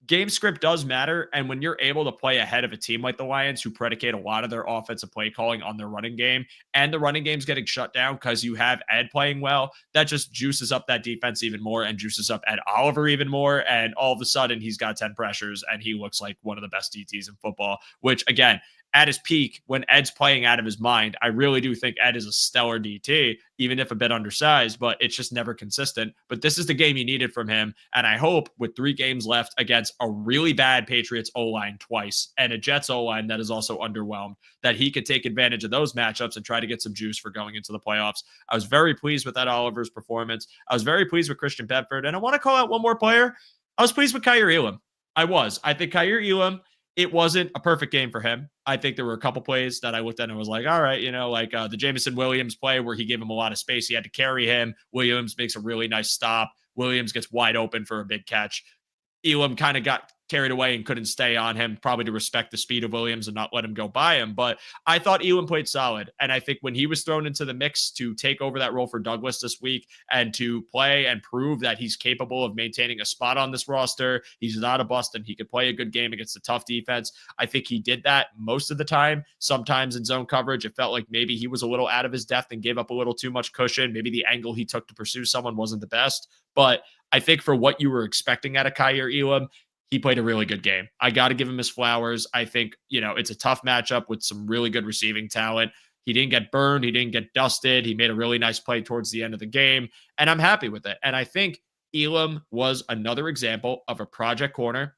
game script does matter. And when you're able to play ahead of a team like the Lions, who predicate a lot of their offensive play calling on their running game, and the running game's getting shut down because you have Ed playing well, that just juices up that defense even more and juices up Ed Oliver even more. And all of a sudden, he's got 10 pressures and he looks like one of the best DTs in football, which again, at his peak, when Ed's playing out of his mind, I really do think Ed is a stellar DT, even if a bit undersized, but it's just never consistent. But this is the game you needed from him. And I hope with 3 games left against a really bad Patriots O-line twice and a Jets O-line that is also underwhelmed, that he could take advantage of those matchups and try to get some juice for going into the playoffs. I was very pleased with Ed Oliver's performance. I was very pleased with Christian Bedford. And I want to call out one more player. I was pleased with Kaiir Elam. I think Kaiir Elam, it wasn't a perfect game for him. I think there were a couple plays that I looked at and was like, all right, the Jameson Williams play where he gave him a lot of space. He had to carry him. Williams makes a really nice stop. Williams gets wide open for a big catch. Elam kind of got carried away and couldn't stay on him, probably to respect the speed of Williams and not let him go by him. But I thought Elam played solid. And I think when he was thrown into the mix to take over that role for Douglas this week and to play and prove that he's capable of maintaining a spot on this roster, he's not a bust and he could play a good game against a tough defense. I think he did that most of the time. Sometimes in zone coverage, it felt like maybe he was a little out of his depth and gave up a little too much cushion. Maybe the angle he took to pursue someone wasn't the best. But I think for what you were expecting out of Kaiir Elam, he played a really good game. I got to give him his flowers. I think, it's a tough matchup with some really good receiving talent. He didn't get burned. He didn't get dusted. He made a really nice play towards the end of the game, and I'm happy with it. And I think Elam was another example of a project corner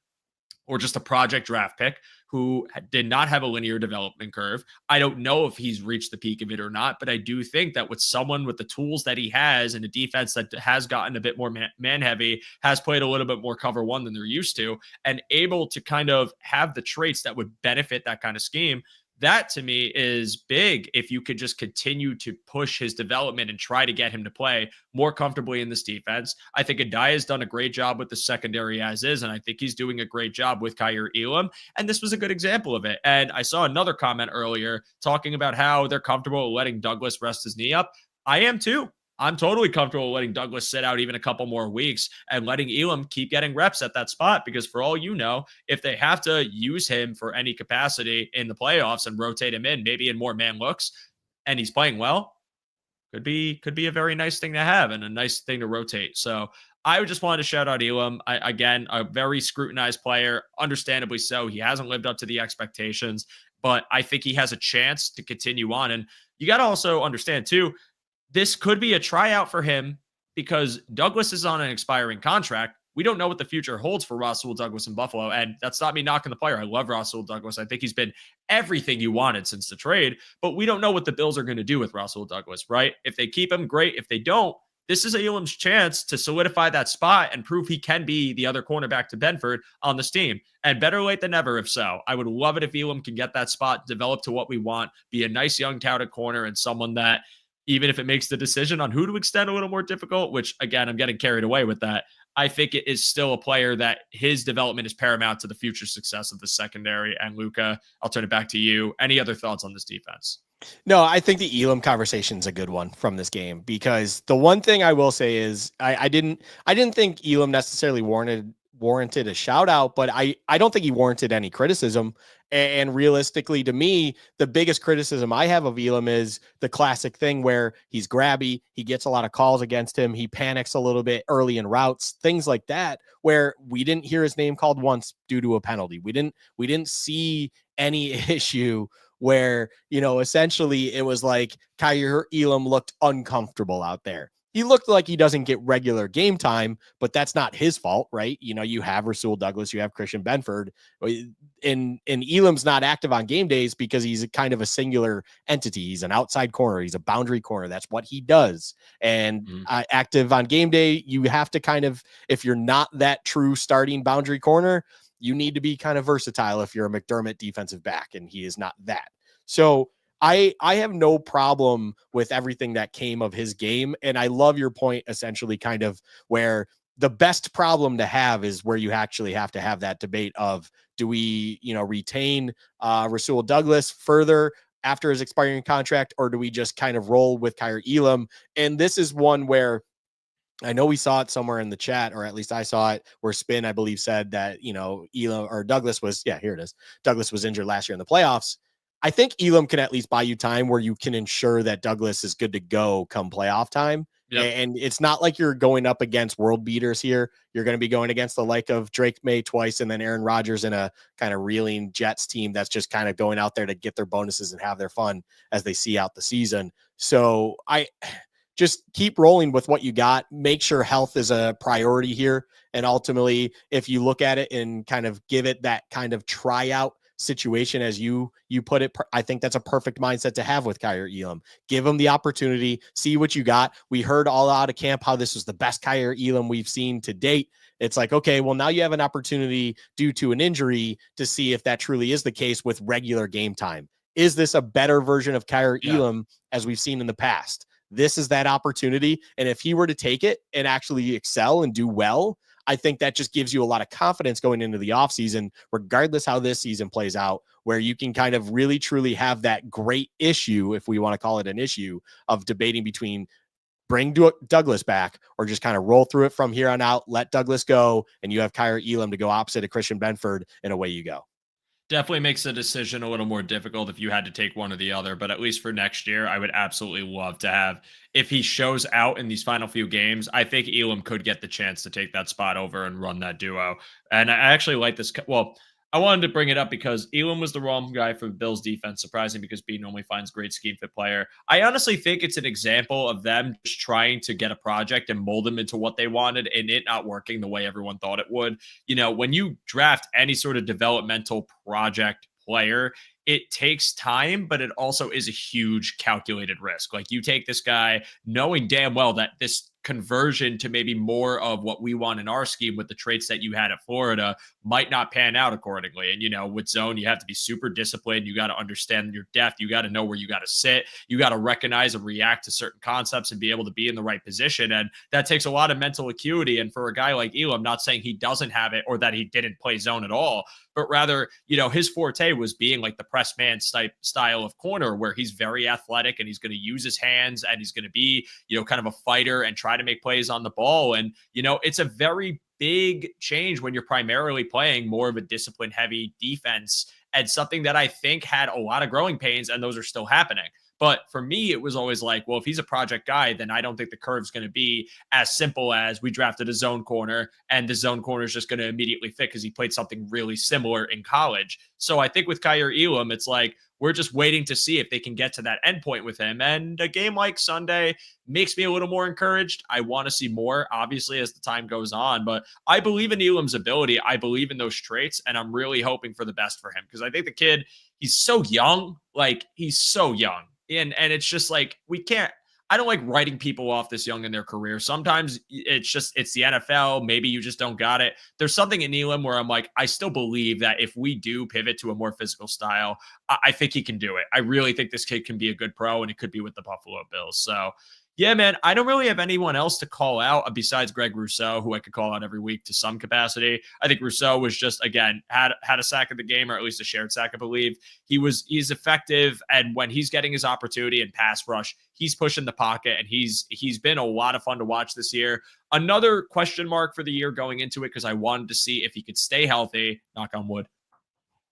or just a project draft pick who did not have a linear development curve. I don't know if he's reached the peak of it or not, but I do think that with someone with the tools that he has and a defense that has gotten a bit more man heavy, has played a little bit more cover one than they're used to, and able to kind of have the traits that would benefit that kind of scheme, that to me is big. If you could just continue to push his development and try to get him to play more comfortably in this defense. I think Adai has done a great job with the secondary as is, and I think he's doing a great job with Kaiir Elam. And this was a good example of it. And I saw another comment earlier talking about how they're comfortable letting Douglas rest his knee up. I am too. I'm totally comfortable letting Douglas sit out even a couple more weeks and letting Elam keep getting reps at that spot, because for all you know, if they have to use him for any capacity in the playoffs and rotate him in, maybe in more man looks, and he's playing well, could be a very nice thing to have and a nice thing to rotate. So I just wanted to shout out Elam. Again, a very scrutinized player, understandably so. He hasn't lived up to the expectations, but I think he has a chance to continue on. And you got to also understand too, this could be a tryout for him because Douglas is on an expiring contract. We don't know what the future holds for Rasul Douglas in Buffalo. And that's not me knocking the player. I love Rasul Douglas. I think he's been everything you wanted since the trade, but we don't know what the Bills are going to do with Rasul Douglas, right? If they keep him, great. If they don't, this is Elam's chance to solidify that spot and prove he can be the other cornerback to Benford on this team. And better late than never, if so. I would love it if Elam can get that spot, develop to what we want, be a nice young touted corner and someone that, even if it makes the decision on who to extend a little more difficult, which again, I'm getting carried away with that, I think it is still a player that his development is paramount to the future success of the secondary. And Luca, I'll turn it back to you. Any other thoughts on this defense? No, I think the Elam conversation is a good one from this game, because the one thing I will say is I didn't think Elam necessarily warranted a shout out, but I don't think he warranted any criticism. And realistically, to me, the biggest criticism I have of Elam is the classic thing where he's grabby, he gets a lot of calls against him, he panics a little bit early in routes, things like that, where we didn't hear his name called once due to a penalty. We didn't see any issue where, essentially it was like Kaiir Elam looked uncomfortable out there. He looked like he doesn't get regular game time, but that's not his fault, right? You have Rasul Douglas, you have Christian Benford, and Elam's not active on game days because he's kind of a singular entity. He's an outside corner. He's a boundary corner. That's what he does. And active on game day, you have to kind of, if you're not that true starting boundary corner, you need to be kind of versatile if you're a McDermott defensive back, and he is not that. So I have no problem with everything that came of his game. And I love your point, essentially, kind of where the best problem to have is where you actually have to have that debate of, do we, retain Rasul Douglas further after his expiring contract, or do we just kind of roll with Kyer Elam? And this is one where I know we saw it somewhere in the chat, or at least I saw it, where Spin, I believe, said that, Elam or Douglas was, yeah, here it is. Douglas was injured last year in the playoffs. I think Elam can at least buy you time where you can ensure that Douglas is good to go come playoff time. Yep. And it's not like you're going up against world beaters here. You're going to be going against the like of Drake May twice and then Aaron Rodgers in a kind of reeling Jets team that's just kind of going out there to get their bonuses and have their fun as they see out the season. So I just keep rolling with what you got. Make sure health is a priority here. And ultimately, if you look at it and kind of give it that kind of tryout situation, as you put it, I think that's a perfect mindset to have with Kyer Elam. Give him the opportunity, see what you got. We heard all out of camp how this was the best Kyer Elam we've seen to date. It's like, okay, well, now you have an opportunity due to an injury to see if that truly is the case with regular game time. Is this a better version of Kyer Elam as we've seen in the past? This is that opportunity. And if he were to take it and actually excel and do well, I think that just gives you a lot of confidence going into the offseason, regardless how this season plays out, where you can kind of really, truly have that great issue, if we want to call it an issue, of debating between bring Douglas back or just kind of roll through it from here on out, let Douglas go, and you have Kyer Elam to go opposite of Christian Benford, and away you go. Definitely makes the decision a little more difficult if you had to take one or the other. But at least for next year, I would absolutely love to have, if he shows out in these final few games, I think Elam could get the chance to take that spot over and run that duo. And I actually like this. Well, I wanted to bring it up because Elam was the wrong guy for the Bills defense. Surprising, because B normally finds great scheme fit player. I honestly think it's an example of them just trying to get a project and mold them into what they wanted, and it not working the way everyone thought it would. When you draft any sort of developmental project player, it takes time, but it also is a huge calculated risk. Like, you take this guy knowing damn well that this conversion to maybe more of what we want in our scheme with the traits that you had at Florida might not pan out accordingly. And, with zone, you have to be super disciplined. You got to understand your depth. You got to know where you got to sit. You got to recognize and react to certain concepts and be able to be in the right position. And that takes a lot of mental acuity. And for a guy like Elam, I'm not saying he doesn't have it or that he didn't play zone at all, but rather, his forte was being like the press man style of corner, where he's very athletic and he's going to use his hands and he's going to be, kind of a fighter and try to make plays on the ball. And, it's a very big change when you're primarily playing more of a discipline heavy defense, and something that I think had a lot of growing pains, and those are still happening. But for me, it was always like, well, if he's a project guy, then I don't think the curve's going to be as simple as we drafted a zone corner and the zone corner is just going to immediately fit because he played something really similar in college. So I think with Kyer Elam, it's like, we're just waiting to see if they can get to that endpoint with him. And a game like Sunday makes me a little more encouraged. I want to see more, obviously, as the time goes on. But I believe in Elam's ability. I believe in those traits. And I'm really hoping for the best for him, because I think the kid, he's so young. Like, he's so young. And it's just like, I don't like writing people off this young in their career. Sometimes it's the NFL. Maybe you just don't got it. There's something in Elam where I'm like, I still believe that if we do pivot to a more physical style, I think he can do it. I really think this kid can be a good pro, and it could be with the Buffalo Bills. So yeah, man, I don't really have anyone else to call out besides Greg Rousseau, who I could call out every week to some capacity. I think Rousseau was just, again, had a sack of the game, or at least a shared sack, I believe. He's effective, and when he's getting his opportunity in pass rush, he's pushing the pocket, and he's been a lot of fun to watch this year. Another question mark for the year going into it, because I wanted to see if he could stay healthy, knock on wood,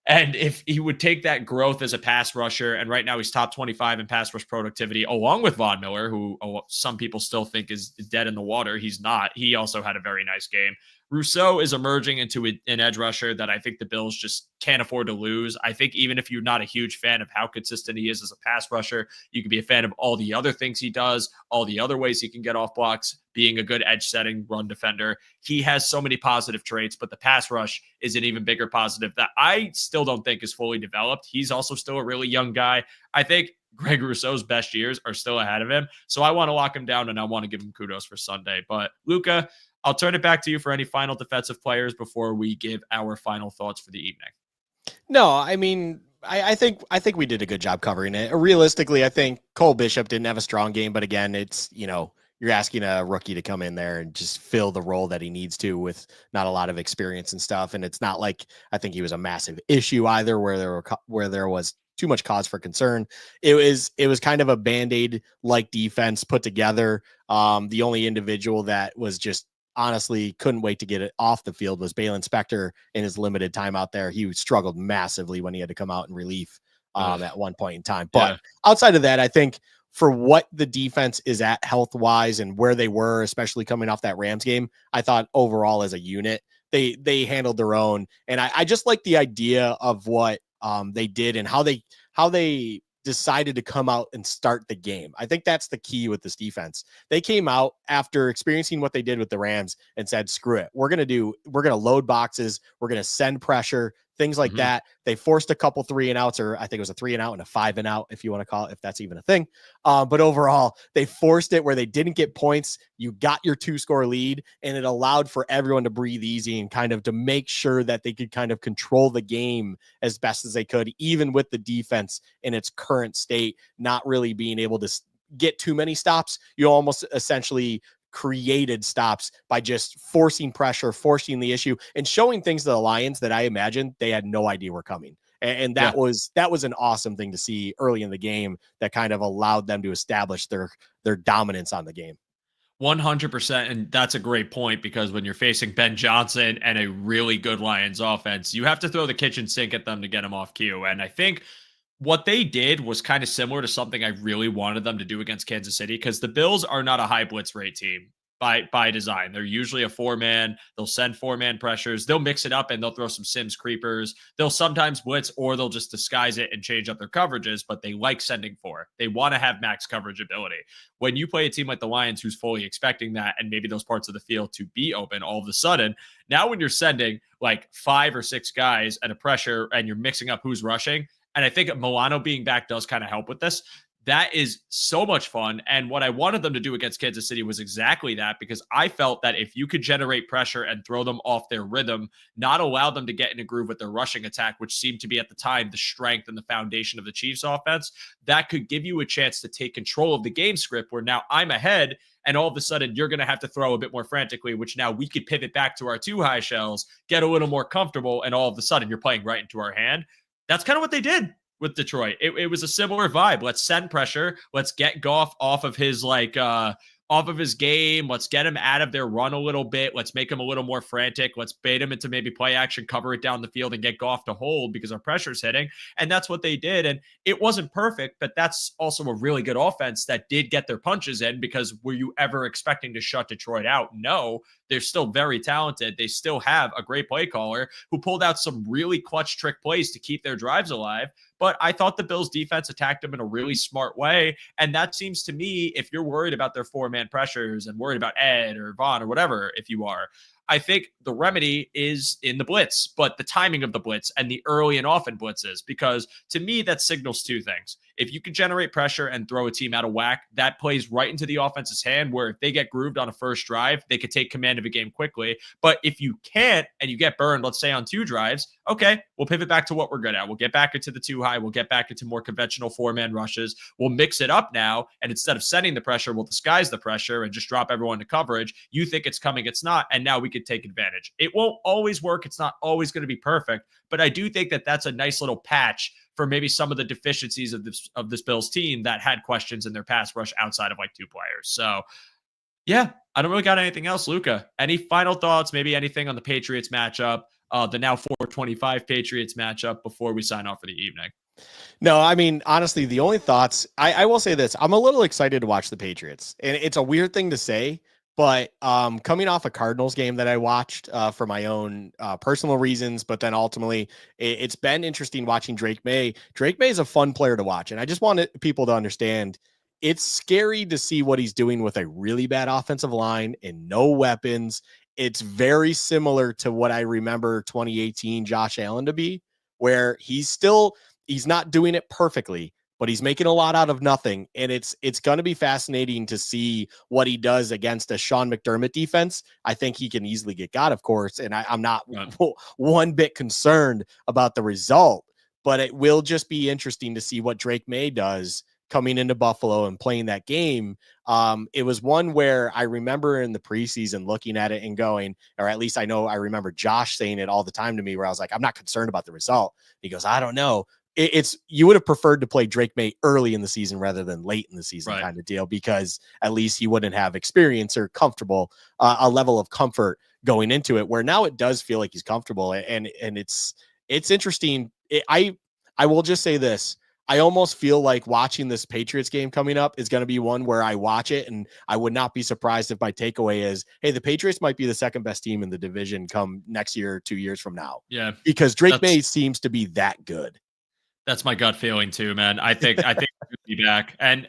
and if he would take that growth as a pass rusher. And right now he's top 25 in pass rush productivity, along with Von Miller, who some people still think is dead in the water. He's not. He also had a very nice game. Rousseau is emerging into an edge rusher that I think the Bills just can't afford to lose. I think even if you're not a huge fan of how consistent he is as a pass rusher, you can be a fan of all the other things he does, all the other ways he can get off blocks, being a good edge setting run defender. He has so many positive traits, but the pass rush is an even bigger positive that I still don't think is fully developed. He's also still a really young guy. I think Greg Rousseau's best years are still ahead of him. So I want to lock him down, and I want to give him kudos for Sunday. But Luca, I'll turn it back to you for any final defensive players before we give our final thoughts for the evening. No, I mean, I think we did a good job covering it. Realistically, I think Cole Bishop didn't have a strong game, but again, it's, you're asking a rookie to come in there and just fill the role that he needs to with not a lot of experience and stuff. And it's not like I think he was a massive issue either where there was too much cause for concern. It was kind of a Band-Aid like defense put together. The only individual that was just honestly couldn't wait to get it off the field was Balen Spector in his limited time out there. He struggled massively when he had to come out in relief at one point in time. But outside of that, I think for what the defense is at health wise and where they were, especially coming off that Rams game, I thought overall as a unit, they handled their own. And I just like the idea of what they did and how they decided to come out and start the game. I think that's the key with this defense. They came out after experiencing what they did with the Rams and said, screw it. We're going to load boxes. We're going to send pressure, things like that. They forced a couple 3-and-outs, or I think it was a 3-and-out and a 5-and-out, if you want to call it, if that's even a thing. But overall, they forced it where they didn't get points. You got your 2-score lead, and it allowed for everyone to breathe easy and kind of to make sure that they could kind of control the game as best as they could, even with the defense in its current state, not really being able to get too many stops. You almost essentially created stops by just forcing pressure, forcing the issue, and showing things to the Lions that I imagine they had no idea were coming. And that was an awesome thing to see early in the game that kind of allowed them to establish their dominance on the game. 100%. And that's a great point, because when you're facing Ben Johnson and a really good Lions offense, you have to throw the kitchen sink at them to get them off cue. And I think what they did was kind of similar to something I really wanted them to do against Kansas City, because the Bills are not a high blitz rate team by design. They're usually a 4-man. They'll send 4-man pressures. They'll mix it up and they'll throw some Sims creepers. They'll sometimes blitz, or they'll just disguise it and change up their coverages, but they like sending 4. They want to have max coverage ability. When you play a team like the Lions who's fully expecting that and maybe those parts of the field to be open, all of a sudden, now when you're sending like 5 or 6 guys at a pressure and you're mixing up who's rushing, and I think Milano being back does kind of help with this. That is so much fun. And what I wanted them to do against Kansas City was exactly that, because I felt that if you could generate pressure and throw them off their rhythm, not allow them to get in a groove with their rushing attack, which seemed to be at the time the strength and the foundation of the Chiefs offense, that could give you a chance to take control of the game script, where now I'm ahead and all of a sudden you're going to have to throw a bit more frantically, which now we could pivot back to our 2 high shells, get a little more comfortable, and all of a sudden you're playing right into our hand. That's kind of what they did with Detroit. It was a similar vibe. Let's send pressure. Let's get Goff off of his off of his game. Let's get him out of their run a little bit. Let's make him a little more frantic. Let's bait him into maybe play action, cover it down the field, and get Goff to hold because our pressure's hitting. And that's what they did. And it wasn't perfect, but that's also a really good offense that did get their punches in, because were you ever expecting to shut Detroit out? No. They're still very talented. They still have a great play caller who pulled out some really clutch trick plays to keep their drives alive. But I thought the Bills defense attacked them in a really smart way. And that seems to me, if you're worried about their 4-man pressures and worried about Ed or Vaughn or whatever, if you are, I think the remedy is in the blitz, but the timing of the blitz and the early and often blitzes, because to me, that signals 2 things. If you can generate pressure and throw a team out of whack, that plays right into the offense's hand, where if they get grooved on a first drive, they could take command of a game quickly. But if you can't and you get burned, let's say on 2 drives, okay, we'll pivot back to what we're good at. We'll get back into the 2 high. We'll get back into more conventional 4-man rushes. We'll mix it up now. And instead of sending the pressure, we'll disguise the pressure and just drop everyone to coverage. You think it's coming, it's not. And now we could take advantage. It won't always work. It's not always going to be perfect, but I do think that that's a nice little patch for maybe some of the deficiencies of this Bills team that had questions in their pass rush outside of like 2 players. So yeah, I don't really got anything else. Luca, any final thoughts, maybe anything on the Patriots matchup, the now 425 Patriots matchup before we sign off for the evening? No, I mean, honestly, the only thoughts, I will say this, I'm a little excited to watch the Patriots, and it's a weird thing to say, but coming off a Cardinals game that I watched for my own personal reasons, but then ultimately it's been interesting watching Drake May. Drake May is a fun player to watch, and I just wanted people to understand it's scary to see what he's doing with a really bad offensive line and no weapons. It's very similar to what I remember 2018 Josh Allen to be, where he's not doing it perfectly, but he's making a lot out of nothing. And it's going to be fascinating to see what he does against a Sean McDermott defense. I think he can easily get got, of course. And I'm not one bit concerned about the result, but it will just be interesting to see what Drake May does coming into Buffalo and playing that game. It was one where I remember in the preseason looking at it and going, or at least I know I remember Josh saying it all the time to me, where I was like, I'm not concerned about the result. He goes, I don't know. It's you would have preferred to play Drake May early in the season rather than late in the season, kind of deal, because at least he wouldn't have experience or comfortable, a level of comfort going into it, where now it does feel like he's comfortable. And it's interesting. I will just say this. I almost feel like watching this Patriots game coming up is going to be one where I watch it and I would not be surprised if my takeaway is, hey, the Patriots might be the second best team in the division come next year, 2 years from now. Yeah. Because Drake May seems to be that good. That's my gut feeling too, man. I think he'll be back. And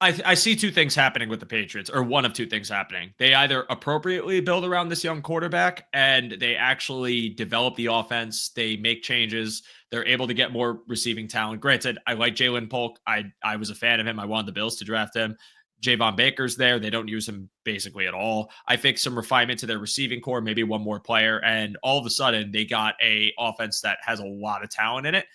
I see two things happening with the Patriots, or one of two things happening. They either appropriately build around this young quarterback and they actually develop the offense. They make changes. They're able to get more receiving talent. Granted, I like Jalen Polk. I was a fan of him. I wanted the Bills to draft him. Javon Baker's there. They don't use him basically at all. I think some refinement to their receiving core, maybe one more player, and all of a sudden they got a offense that has a lot of talent in it.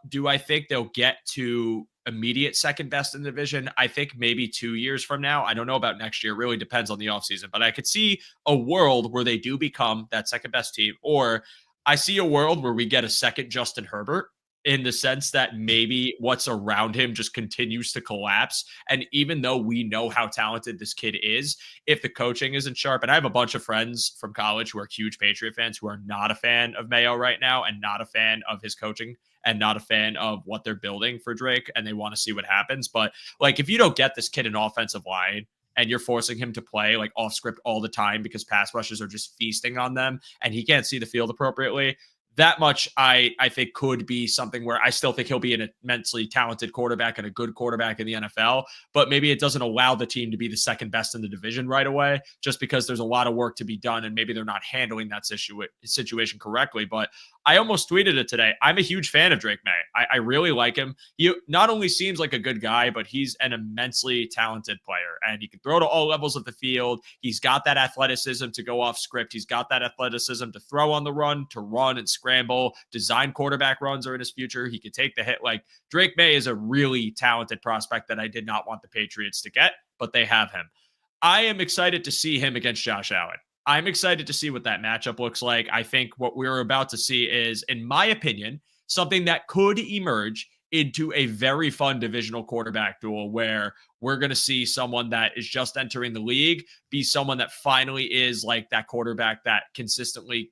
Do I think they'll get to immediate second best in the division? I think maybe 2 years from now. I don't know about next year. It really depends on the offseason. But I could see a world where they do become that second best team. Or I see a world where we get a second Justin Herbert, in the sense that maybe what's around him just continues to collapse. And even though we know how talented this kid is, if the coaching isn't sharp, and I have a bunch of friends from college who are huge Patriot fans who are not a fan of Mayo right now and not a fan of his coaching and not a fan of what they're building for Drake, and they want to see what happens. But like, if you don't get this kid an offensive line and you're forcing him to play like off script all the time because pass rushers are just feasting on them and he can't see the field appropriately, that much I think could be something where I still think he'll be an immensely talented quarterback and a good quarterback in the NFL, but maybe it doesn't allow the team to be the second best in the division right away, just because there's a lot of work to be done and maybe they're not handling that situation correctly. But I almost tweeted it today. I'm a huge fan of Drake May. I really like him. He not only seems like a good guy, but he's an immensely talented player and he can throw to all levels of the field. He's got that athleticism to go off script. He's got that athleticism to throw on the run, to run and scramble. Design quarterback runs are in his future. He could take the hit. Like, Drake May is a really talented prospect that I did not want the Patriots to get, but they have him. I am excited to see him against Josh Allen. I'm excited to see what that matchup looks like. I think what we're about to see is, in my opinion, something that could emerge into a very fun divisional quarterback duel where we're going to see someone that is just entering the league be someone that finally is like that quarterback that consistently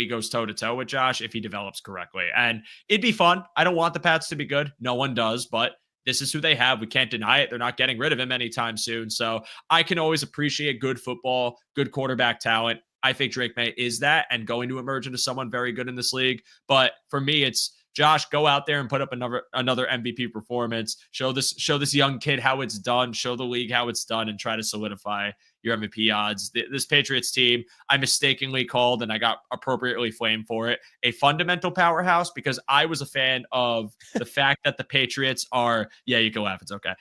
goes toe to toe with Josh if he develops correctly. And it'd be fun. I don't want the Pats to be good. No one does, but this is who they have. We can't deny it. They're not getting rid of him anytime soon. So I can always appreciate good football, good quarterback talent. I think Drake May is that and going to emerge into someone very good in this league. But for me, it's Josh, go out there and put up another MVP performance. Show this young kid how it's done. Show the league how it's done and try to solidify your MVP odds. This Patriots team, I mistakenly called, and I got appropriately flamed for it, a fundamental powerhouse, because I was a fan of the fact that the Patriots are, yeah, you can laugh. It's okay.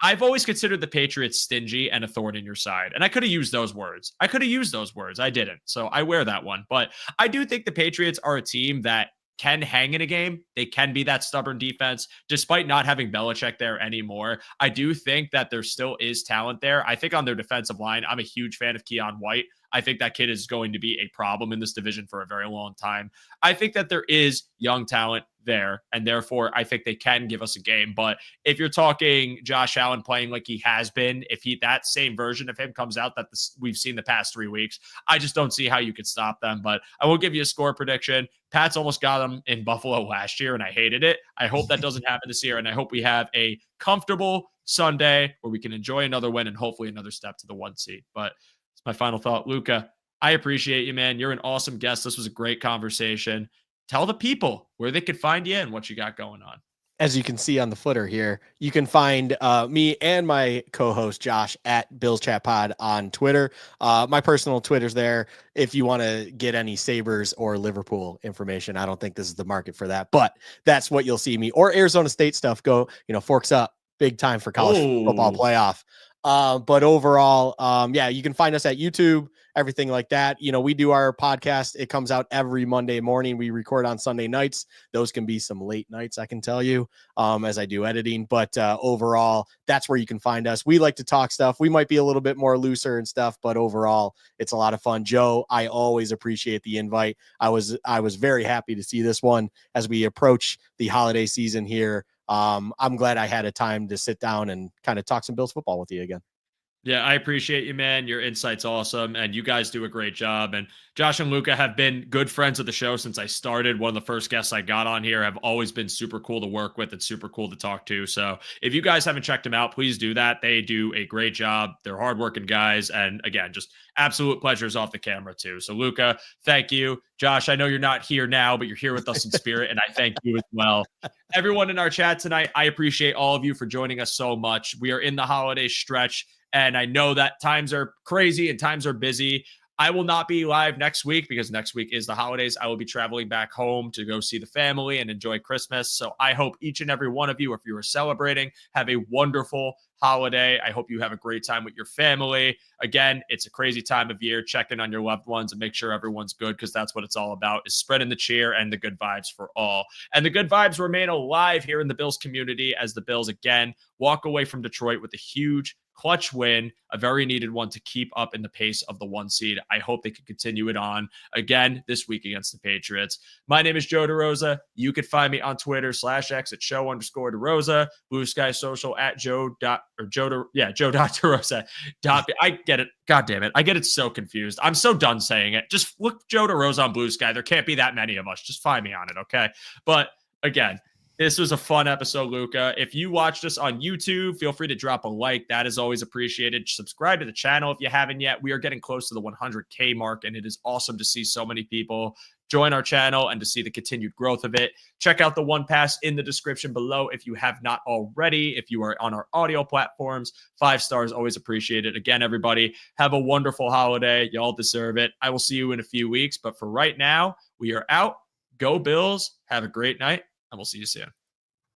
I've always considered the Patriots stingy and a thorn in your side. And I could have used those words. I didn't. So I wear that one. But I do think the Patriots are a team that can hang in a game. They can be that stubborn defense, despite not having Belichick there anymore. I do think that there still is talent there. I think on their defensive line, I'm a huge fan of Keon White. I think that kid is going to be a problem in this division for a very long time. I think that there is young talent there, and therefore I think they can give us a game. But if you're talking Josh Allen playing like he has been, if that same version of him comes out that we've seen the past 3 weeks, I just don't see how you could stop them. But I will give you a score prediction. Pats almost got them in Buffalo last year, and I hated it. I hope that doesn't happen this year, and I hope we have a comfortable Sunday where we can enjoy another win and hopefully another step to the 1 seed. But it's my final thought. Luca, I appreciate you, man. You're an awesome guest. This was a great conversation. Tell the people where they could find you and what you got going on. As you can see on the footer here, you can find me and my co-host Josh at Bills Chat Pod on Twitter. My personal Twitter's there. If you want to get any Sabres or Liverpool information, I don't think this is the market for that, but that's what you'll see me, or Arizona State stuff. Go, Forks Up, big time for college football playoff. But overall, yeah, you can find us at YouTube, everything like that. You know, we do our podcast. It comes out every Monday morning. We record on Sunday nights. Those can be some late nights, I can tell you, as I do editing. But overall, that's where you can find us. We like to talk stuff. We might be a little bit more looser and stuff, but overall, it's a lot of fun. Joe, I always appreciate the invite. I was very happy to see this one as we approach the holiday season here. I'm glad I had a time to sit down and kind of talk some Bills football with you again. Yeah, I appreciate you, man. Your insight's awesome, and you guys do a great job. And Josh and Luca have been good friends of the show since I started. One of the first guests I got on here have always been super cool to work with and super cool to talk to. So if you guys haven't checked them out, please do that. They do a great job. They're hardworking guys. And again, just absolute pleasures off the camera too. So Luca, thank you. Josh, I know you're not here now, but you're here with us in spirit, and I thank you as well. Everyone in our chat tonight, I appreciate all of you for joining us so much. We are in the holiday stretch, and I know that times are crazy and times are busy. I will not be live next week because next week is the holidays. I will be traveling back home to go see the family and enjoy Christmas. So I hope each and every one of you, if you are celebrating, have a wonderful holiday. I hope you have a great time with your family. Again, it's a crazy time of year. Check in on your loved ones and make sure everyone's good, because that's what it's all about, is spreading the cheer and the good vibes for all. And the good vibes remain alive here in the Bills community as the Bills again walk away from Detroit with a huge clutch win, a very needed one to keep up in the pace of the 1 seed. I hope they can continue it on again this week against the Patriots. My name is Joe DeRosa. You could find me on Twitter /X at show_DeRosa, Blue Sky Social at Joe.DeRosa. I get it. God damn it. I get it so confused. I'm so done saying it. Just look Joe DeRosa on Blue Sky. There can't be that many of us. Just find me on it. Okay. But again, this was a fun episode, Luca. If you watched us on YouTube, feel free to drop a like. That is always appreciated. Subscribe to the channel if you haven't yet. We are getting close to the 100K mark, and it is awesome to see so many people join our channel and to see the continued growth of it. Check out the One Pass in the description below if you have not already. If you are on our audio platforms, 5 stars, always appreciated. Again, everybody, have a wonderful holiday. Y'all deserve it. I will see you in a few weeks, but for right now, we are out. Go Bills. Have a great night, and we'll see you soon.